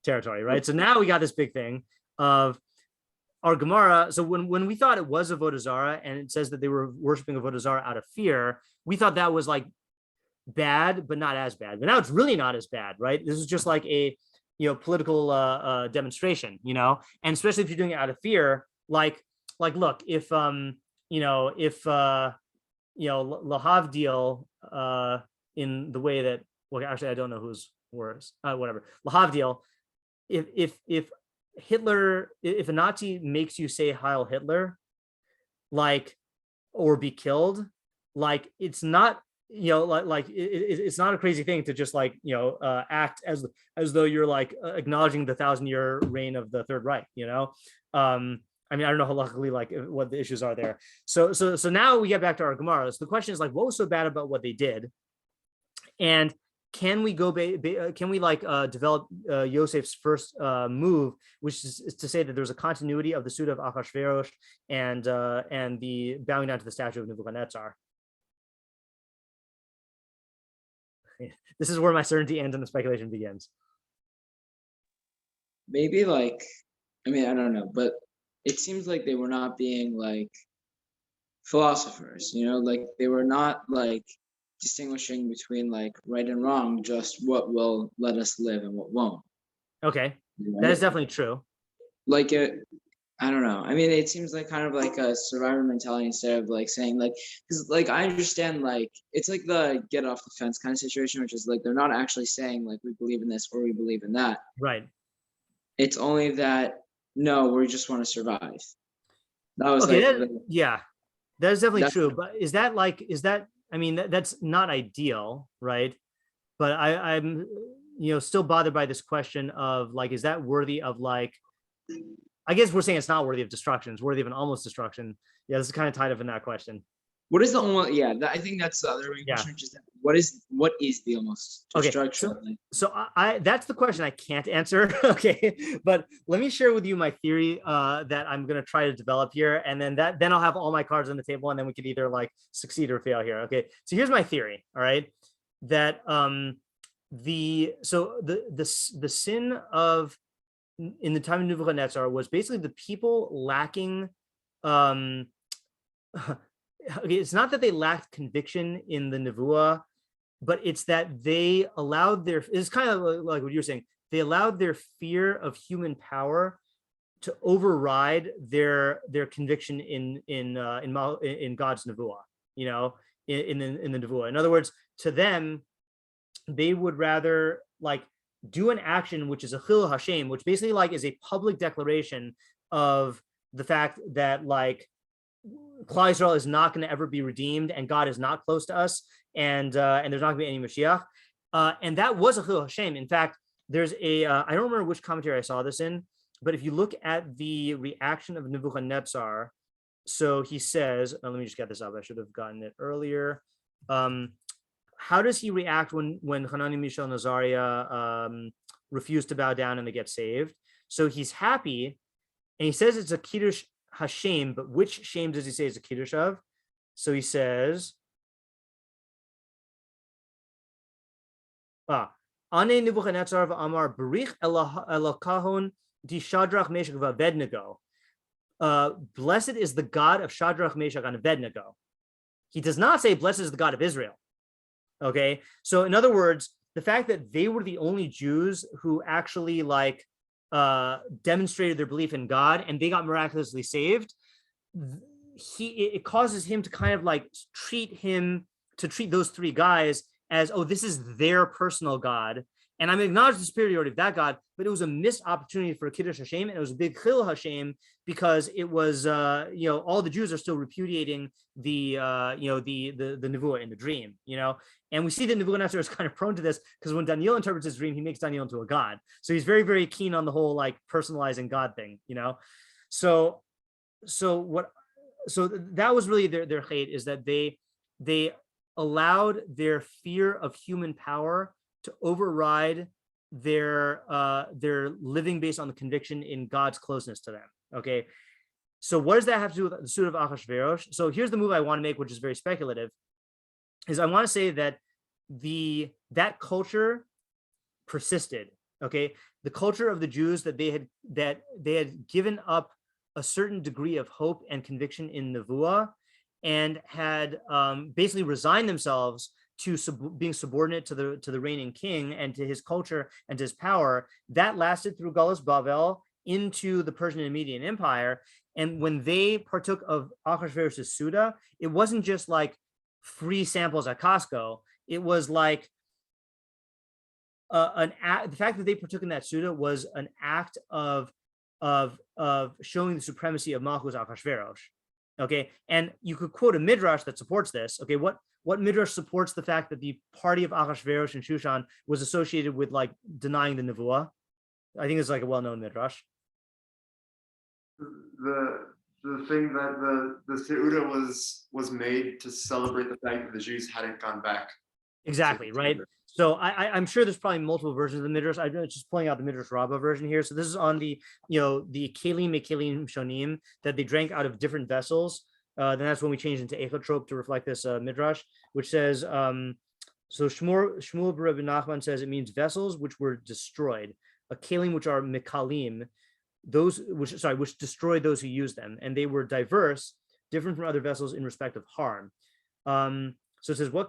A: territory, right? So now we got this big thing of our Gemara. So when we thought it was avodah zarah, and it says that they were worshiping avodah zarah out of fear, we thought that was like bad, but not as bad. But now it's really not as bad, right? This is just like a political demonstration, and especially if you're doing it out of fear, like look, if lahavdil in the way that, well, actually I don't know who's worse, whatever, lahavdil, if Hitler, if a Nazi makes you say Heil Hitler, like, or be killed, like, it's not it's not a crazy thing to just act as though you're like acknowledging the 1,000-year reign of the Third Reich. I mean, I don't know luckily like what the issues are there. So now we get back to our Gemara. So the question is like, what was so bad about what they did, and can we go? Can we develop Yosef's first move, which is to say that there's a continuity of the suit of Achashverosh and the bowing down to the statue of Nevuchadnezzar. This is where my certainty ends and the speculation begins.
C: Maybe I don't know, but it seems like they were not being like philosophers, like they were not like distinguishing between like right and wrong, just what will let us live and what won't. Okay, that is definitely true. Like I don't know. I mean, it seems like kind of like a survivor mentality instead of like saying like, because like I understand like it's like the get off the fence kind of situation, which is like they're not actually saying like we believe in this or we believe in that. Right. It's only that no, we just want to survive. That was okay. Yeah, that is definitely true. But is that? I mean, that's not ideal, right? But I'm
A: still bothered by this question of like, is that worthy of like, I guess we're saying it's not worthy of destruction. It's worthy of an almost destruction. Yeah, this is kind of tied up in that question.
C: What is the almost? Yeah, I think that's the other main question. Which is that what is the almost destruction?
A: Okay, so I that's the question I can't answer. Okay, but let me share with you my theory that I'm going to try to develop here, and then I'll have all my cards on the table, and then we could either like succeed or fail here. Okay, so here's my theory. All right, that the sin of in the time of Nevuchadnezzar was basically the people lacking. It's not that they lacked conviction in the nevuah, but it's that they allowed it's kind of like what you were saying. They allowed their fear of human power to override their conviction in God's nevuah. In the nevuah. In other words, to them, they would rather like do an action which is a chil hashem, which basically like is a public declaration of the fact that like Klal Yisrael is not going to ever be redeemed, and God is not close to us, and there's not going to be any Mashiach. And that was a chil hashem. In fact, there's I don't remember which commentary I saw this in, but if you look at the reaction of Nevuchadnezzar, so he says, let me just get this up. I should have gotten it earlier. How does he react when Hanani, Mishael, and Azariah refuse to bow down and they get saved? So he's happy, and he says it's a kiddush Hashem, but which shame does he say is a kiddush of? So he says, Ane Nevuchadnezzar v'amar berich elokahon di Shadrach, Meshach v'Abednego. Blessed is the God of Shadrach, Meshach, and Abednego. He does not say blessed is the God of Israel. Okay, so in other words, the fact that they were the only Jews who actually like demonstrated their belief in God and they got miraculously saved, it causes him to kind of like treat those three guys as, oh, this is their personal God. And I'm acknowledging the superiority of that God, but it was a missed opportunity for a Kiddush Hashem, and it was a big Chil Hashem because it was, all the Jews are still repudiating the Nevuah in the dream, and we see that Nebuchadnezzar is kind of prone to this because when Daniel interprets his dream, he makes Daniel into a god. So he's very, very keen on the whole like personalizing God thing, So that was really their hate, is that they allowed their fear of human power to override their living based on the conviction in God's closeness to them. Okay, so what does that have to do with the suit of Achashverosh? So here's the move I want to make, which is very speculative, is I want to say that that culture persisted. Okay, the culture of the Jews that they had given up a certain degree of hope and conviction in Nevuah, and had basically resigned themselves to being subordinate to the reigning king and to his culture and to his power. That lasted through Galus Bavel into the Persian and Median Empire. And when they partook of Achashverosh's Suda, it wasn't just like free samples at Costco. It was like the fact that they partook in that Suda was an act of showing the supremacy of Malchus Achashverosh. Okay, and you could quote a midrash that supports this. Okay, what midrash supports the fact that the party of Achashverosh and Shushan was associated with like denying the Nevuah? I think it's like a well-known midrash.
D: The thing that the Seuda was made to celebrate the fact that the Jews hadn't gone back.
A: Exactly, right? So I'm sure there's probably multiple versions of the midrash. I'm just pulling out the midrash Rabbah version here. So this is on the the kelim shonim that they drank out of different vessels. Then that's when we changed into echotrope to reflect this midrash, which says so Shmuel Rabbi Nachman says it means vessels which were destroyed, a kelim which are mikalim, those which destroyed those who use them, and they were diverse, different from other vessels in respect of harm. So it says, what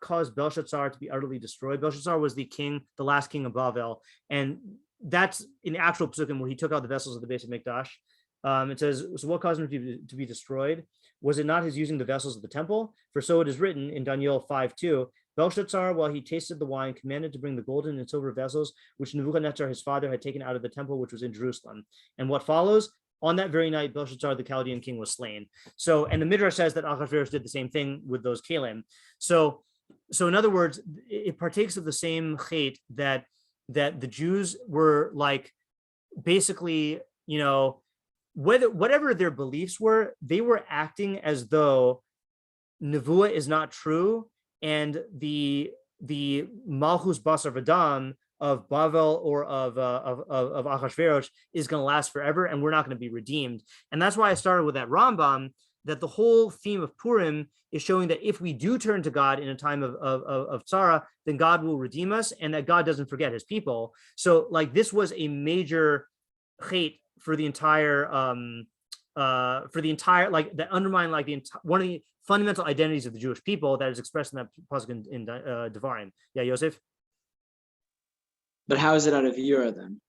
A: caused Belshazzar to be utterly destroyed? Belshazzar was the last king of Bavel, and that's in the actual psukim where he took out the vessels of the base of Mikdash. It says, so what caused him to be destroyed? Was it not his using the vessels of the temple? For so it is written in Daniel 5:2, Belshazzar, while he tasted the wine, commanded to bring the golden and silver vessels which Nebuchadnezzar his father had taken out of the temple which was in Jerusalem. And what follows? On that very night, Belshazzar, the Chaldean king, was slain. So, and the midrash says that Achashverosh did the same thing with those kelim. So so in other words, it partakes of the same chait that the Jews were like, basically, whatever their beliefs were, they were acting as though nevuah is not true, and the malchus basar v'dam of Bavel or of Achashverosh is going to last forever, and we're not going to be redeemed. And that's why I started with that Rambam, that the whole theme of Purim is showing that if we do turn to God in a time of tzara, then God will redeem us, and that God doesn't forget his people. So like this was a major chait for the entire like that undermine like one of the fundamental identities of the Jewish people that is expressed in that pasuk in Devarim. Yeah, Yosef.
C: But how is it out of Yura then?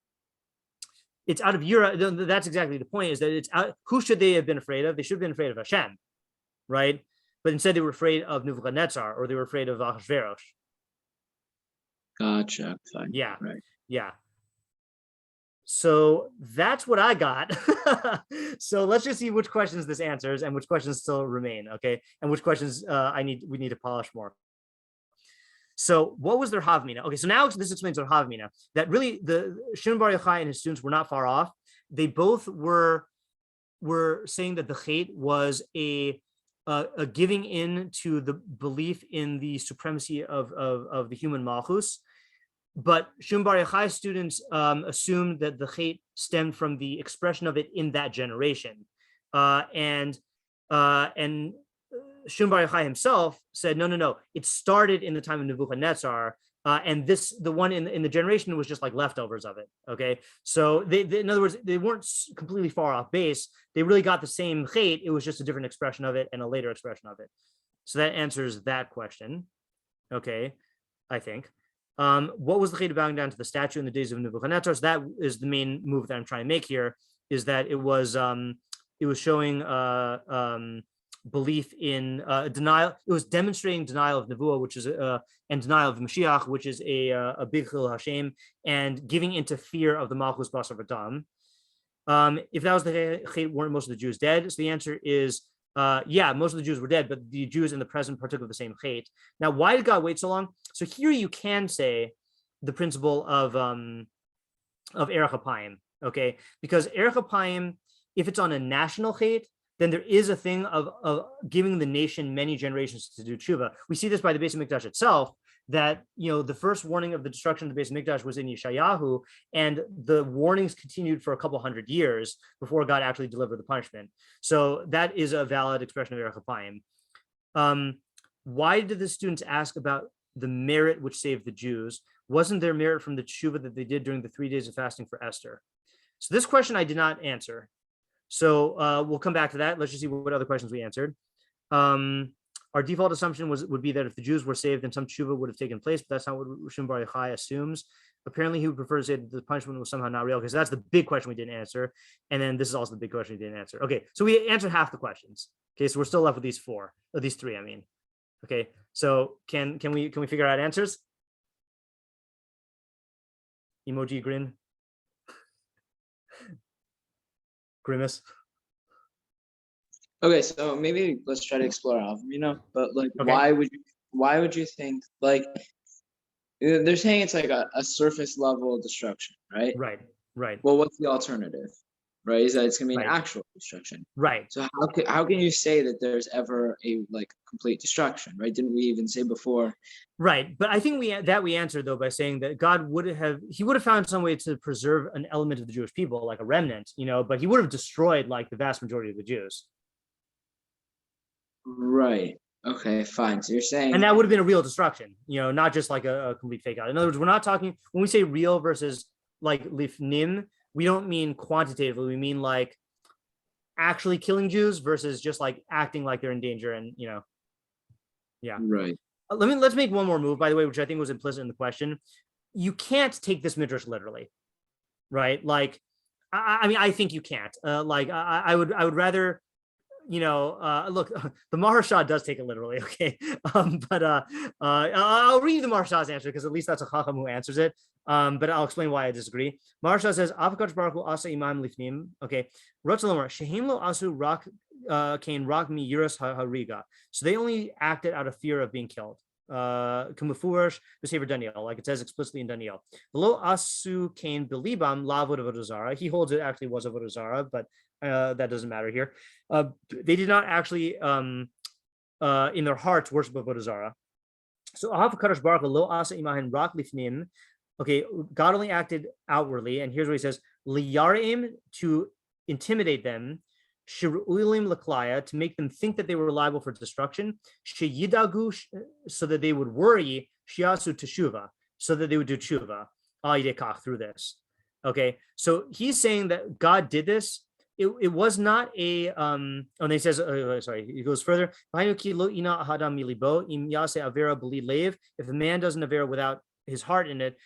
A: It's out of Yura. That's exactly the point. Is that it's out. Who should they have been afraid of? They should have been afraid of Hashem, right? But instead they were afraid of Nevuchadnetzar, or they were afraid of Achashverosh.
C: Gotcha. Fine.
A: Yeah.
C: Right.
A: Yeah. So that's what I got. So let's just see which questions this answers and which questions still remain, okay? And which questions we need to polish more. So what was their havmina? Okay, so now this explains their havmina, that really the Shimon Bar Yochai and his students were not far off. They both were saying that the chait was a giving in to the belief in the supremacy of the human malchus. But Shimon Bar Yochai's students assumed that the chait stemmed from the expression of it in that generation, and Shimon Bar Yochai himself said, no, it started in the time of Nevuchadnezzar, and the one in the generation was just like leftovers of it. Okay, so they in other words, they weren't completely far off base. They really got the same chait. It was just a different expression of it and a later expression of it. So that answers that question. Okay, I think. What was the chait of bowing down to the statue in the days of Nebuchadnezzar? So that is the main move that I'm trying to make here, is that it was showing belief in denial. It was demonstrating denial of Nevuah, which is and denial of Mashiach, which is a big chil Hashem, and giving into fear of the Malchus Basar V'Dam. If that was the chait, weren't most of the Jews dead? So the answer is yeah, most of the Jews were dead, but the Jews in the present partook of the same chait. Now, why did God wait so long? So here you can say the principle of Erech HaPayim, okay? Because Erech HaPayim, if it's on a national chait, then there is a thing of giving the nation many generations to do tshuva. We see this by the Beis Hamikdash itself, that the first warning of the destruction of the Beis Hamikdash was in Yeshayahu, and the warnings continued for a couple hundred years before God actually delivered the punishment. So that is a valid expression of Erech HaPayim. Why did the students ask about the merit which saved the Jews? Wasn't there merit from the tshuva that they did during the 3 days of fasting for Esther? So this question I did not answer. So we'll come back to that. Let's just see what other questions we answered. Our default assumption would be that if the Jews were saved, then some tshuva would have taken place, but that's not what Shimon Bar Yochai assumes. Apparently, he would prefer to say that the punishment was somehow not real, because that's the big question we didn't answer. And then this is also the big question we didn't answer. Okay, so we answered half the questions. Okay, so we're still left with these three, I mean. Okay, so can we figure out answers? Emoji grin. Grimace.
C: Okay, so maybe let's try to explore Avram, but like,
A: Okay.
C: why would you think, like, they're saying it's like a surface level destruction, right?
A: Right.
C: Well, what's the alternative, right? Is that it's gonna be an
A: Right.
C: actual destruction.
A: Right.
C: So how can you say that there's ever a like complete destruction, right? Didn't we even say before?
A: Right, but I think we answered though by saying that God would have found some way to preserve an element of the Jewish people, like a remnant, but he would have destroyed like the vast majority of the Jews.
C: Right. Okay, fine. So you're saying,
A: And that would have been a real destruction, not just like a complete fake out. In other words, we're not talking, when we say real versus like lifnim, we don't mean quantitatively, we mean like actually killing Jews versus just like acting like they're in danger and, yeah.
C: right.
A: Let's make one more move, by the way, which I think was implicit in the question. You can't take this midrash literally, right? Like, I mean, I think you can't. I would rather, look, the Maharsha does take it literally, okay? But I'll read the Maharsha's answer because at least that's a Chacham who answers it. But I'll explain why I disagree. Maharsha says, "Avakadosh Baruch Hu asa imam lifnim." Okay, Rotzalomar shehem lo asu rak kain rak mi yiras hariga. So they only acted out of fear of being killed. Kumufurish, the Sefer Daniel, like it says explicitly in Daniel. Lo asu kain belibam lavod avodah zara. He holds it actually was avodah zara, but that doesn't matter here. They did not actually in their hearts worship avodah zara. So Ahav Kadosh Baruch Hu lo asa imahin rak lifnim. Okay, God only acted outwardly, and here's what he says: liyarim, to intimidate them, shirulim laklaya, to make them think that they were liable for destruction, sheyidagu, so that they would worry, shiasu teshuva, so that they would do teshuva, ayidekach, through this. Okay, so he's saying that God did this. It was not a and he says sorry, he goes further. If a man does an avera without his heart in it,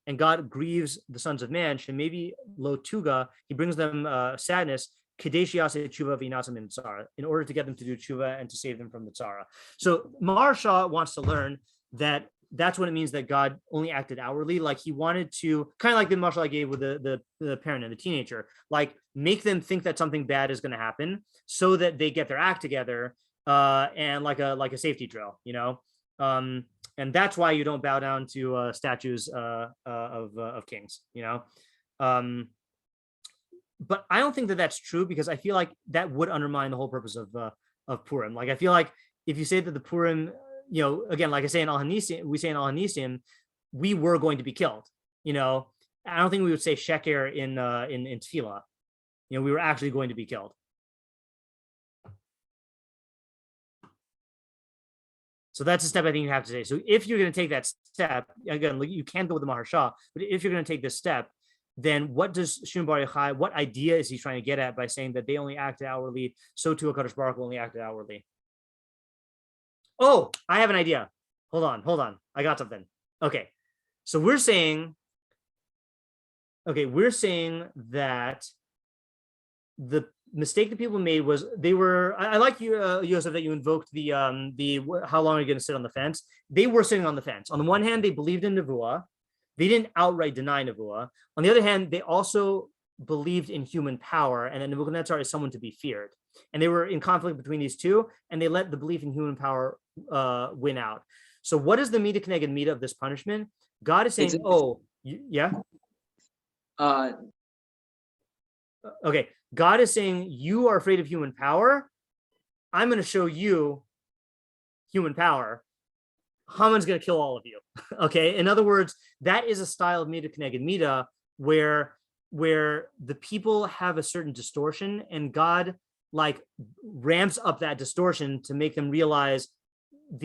A: and God grieves the sons of man, maybe lo tuga, he brings them sadness in order to get them to do tshuva and to save them from the tzara. So Maharsha wants to learn that that's what it means that God only acted outwardly. Like he wanted to, kind of like the mashal I gave with the parent and the teenager, like make them think that something bad is going to happen so that they get their act together, and like a safety drill, you know. And that's why you don't bow down to statues of kings, you know. But I don't think that that's true, because I feel like that would undermine the whole purpose of Purim. Like I feel like if you say that the Purim, you know, again, like I say in Al Hanisim, we say in Al Hanisim, we were going to be killed. You know, I don't think we would say sheker in Tefillah. You know, we were actually going to be killed. So that's a step I think you have to say. So if you're going to take that step, again, you can't go with the Maharsha, but if you're going to take this step, then what does Shimon Bar Yochai, what idea is he trying to get at by saying that they only acted outwardly, so too HaKadosh Baruch Hu only acted outwardly? Oh, I have an idea. Hold on. I got something. Okay. So we're saying that the mistake that people made was they were, I like you, Yosef, that you invoked the how long are you going to sit on the fence? They were sitting on the fence. On the one hand, they believed in Nevuah. They didn't outright deny Nevuah. On the other hand, they also believed in human power, and that Nevuchadnezzar is someone to be feared. And they were in conflict between these two, and they let the belief in human power win out. So what is the mida keneged mida of this punishment? God is saying, yeah? Okay, God is saying, you are afraid of human power. I'm going to show you human power. Haman's going to kill all of you. Okay, in other words, that is a style of mida keneged mida where the people have a certain distortion, and God like ramps up that distortion to make them realize like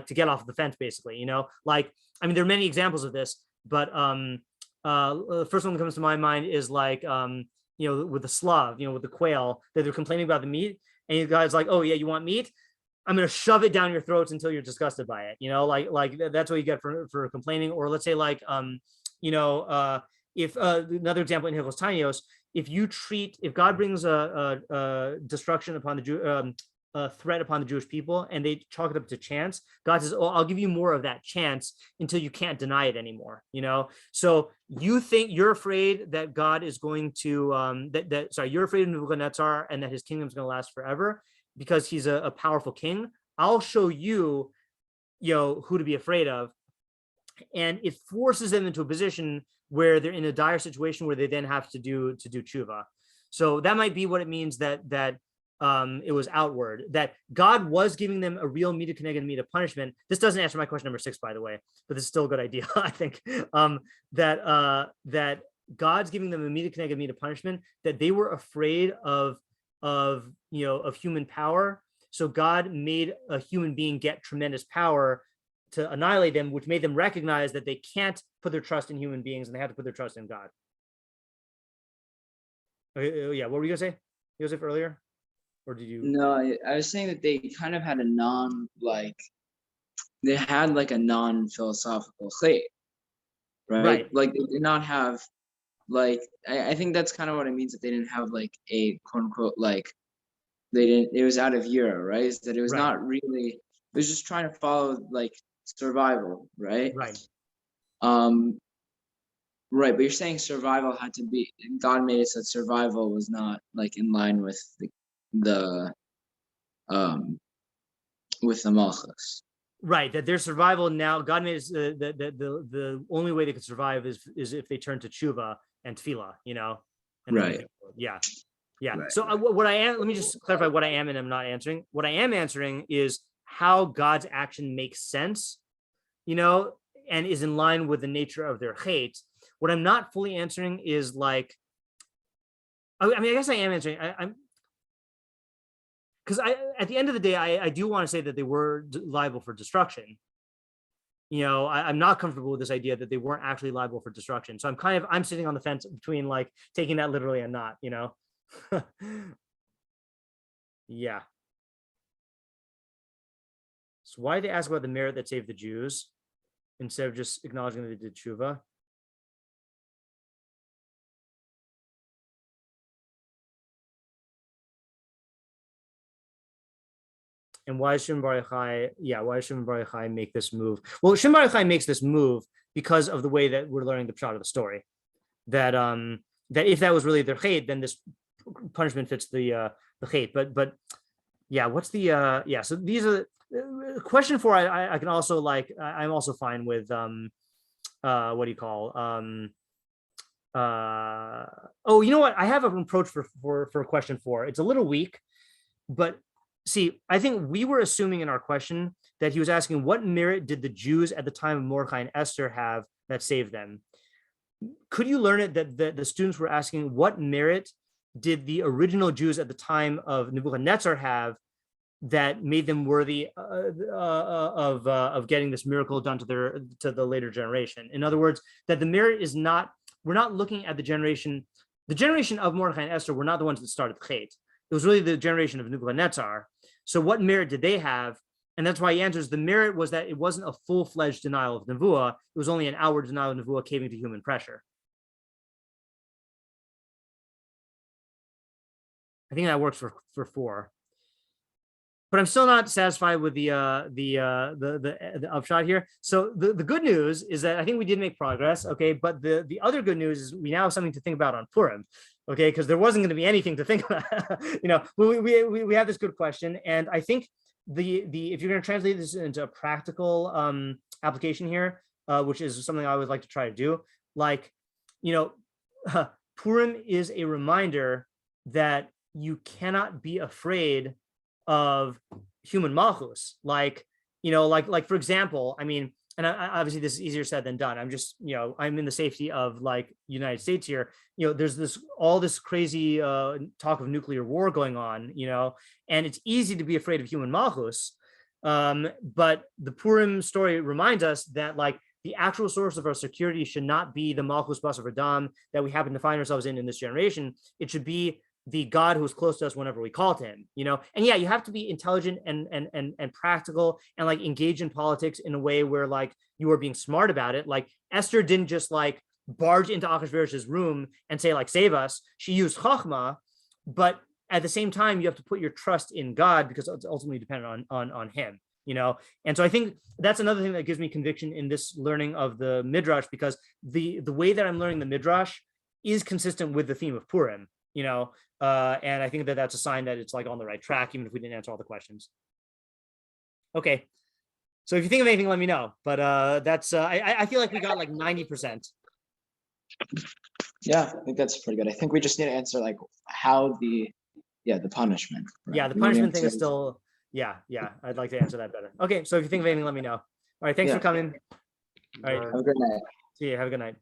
A: to get off the fence, basically, you know. Like, I mean, there are many examples of this, but the first one that comes to my mind is like with the Slav, with the quail, that they're complaining about the meat, and you guys like, oh yeah, you want meat? I'm going to shove it down your throats until you're disgusted by it. Like that's what you get for complaining. Or let's say like, if another example in Hilchos Tanios, if God brings a destruction upon the a threat upon the Jewish people, and they chalk it up to chance, God says, oh, I'll give you more of that chance until you can't deny it anymore. So you think you're afraid that God is going to you're afraid of Nevuchadnezzar and that his kingdom is going to last forever because he's a powerful king. I'll show you, who to be afraid of. And it forces them into a position where they're in a dire situation where they then have to do tshuva. So that might be what it means that it was outward, that God was giving them a real mida keneged mida punishment. This doesn't answer my question number 6, by the way, but this is still a good idea, I think, that God's giving them a mida keneged mida punishment, that they were afraid of human power. So God made a human being get tremendous power to annihilate them, which made them recognize that they can't put their trust in human beings and they have to put their trust in God. Yeah, what were you gonna say, Joseph, earlier? Or did you?
C: No, I was saying that they kind of had a non-philosophical chait, right? Like they did not have, like, I think that's kind of what it means, that they didn't have like a quote unquote, like it was out of year, right? Is that it was not really, it was just trying to follow like survival, right? Right, but you're saying survival had to be, God made it so that survival was not like in line with the with the malchus.
A: Right, that their survival now, God made it the only way they could survive is if they turn to tshuva and tefillah, And
C: right.
A: Yeah.
C: Right.
A: So what I am, let me just clarify what I am and I'm not answering. What I am answering is how God's action makes sense, and is in line with the nature of their hate. What I'm not fully answering is like, I guess I am answering. I'm because at the end of the day, I do want to say that they were liable for destruction. I'm not comfortable with this idea that they weren't actually liable for destruction. So I'm sitting on the fence between like taking that literally and not, Yeah. So why did they ask about the merit that saved the Jews instead of just acknowledging that they did tshuva? And why does Shimon Bar Yochai make this move? Well, Shimon Bar Yochai makes this move because of the way that we're learning the pshat of the story. That if that was really their hate, then this punishment fits the hate. But yeah, what's the so these are question 4. I can also like I'm also fine with what do you call oh, you know what? I have an approach for question 4. It's a little weak, but see, I think we were assuming in our question that he was asking what merit did the Jews at the time of Mordechai and Esther have that saved them? Could you learn it that the students were asking what merit did the original Jews at the time of Nevuchadnetzar have that made them worthy of getting this miracle done to the later generation? In other words, that the merit is not, we're not looking at the generation of Mordechai and Esther were not the ones that started the hate. It was really the generation of Nevuchadnezzar. So what merit did they have? And that's why he answers the merit was that it wasn't a full-fledged denial of Nevuah. It was only an outward denial of Nevuah caving to human pressure. I think that works for 4. But I'm still not satisfied with the upshot here. So the good news is that I think we did make progress. Okay, but the other good news is we now have something to think about on Purim. Okay, because there wasn't going to be anything to think about. We have this good question, and I think if you're going to translate this into a practical application here, which is something I would like to try to do, like Purim is a reminder that you cannot be afraid of human malchus. Like for example, I mean, and obviously this is easier said than done. I'm just, I'm in the safety of like United States here. There's all this crazy talk of nuclear war going on, and it's easy to be afraid of human malchus. But the Purim story reminds us that like the actual source of our security should not be the malchus basar v'dam that we happen to find ourselves in this generation. It should be the God who is close to us whenever we call to him, and yeah, you have to be intelligent and practical and like engage in politics in a way where like you are being smart about it. Like Esther didn't just like barge into Achashverosh's room and say like, save us. She used chachma, but at the same time, you have to put your trust in God because it's ultimately dependent on him, And so I think that's another thing that gives me conviction in this learning of the midrash, because the way that I'm learning the midrash is consistent with the theme of Purim, and I think that that's a sign that it's like on the right track, even if we didn't answer all the questions. Okay. So if you think of anything, let me know. But that's, I feel like we got like 90%.
C: Yeah, I think that's pretty good. I think we just need to answer like how the punishment.
A: Right? Yeah, the punishment thing is still, yeah, I'd like to answer that better. Okay, so if you think of anything, let me know. All right, thanks for coming. All right.
C: Have a good night.
A: See you. Have a good night.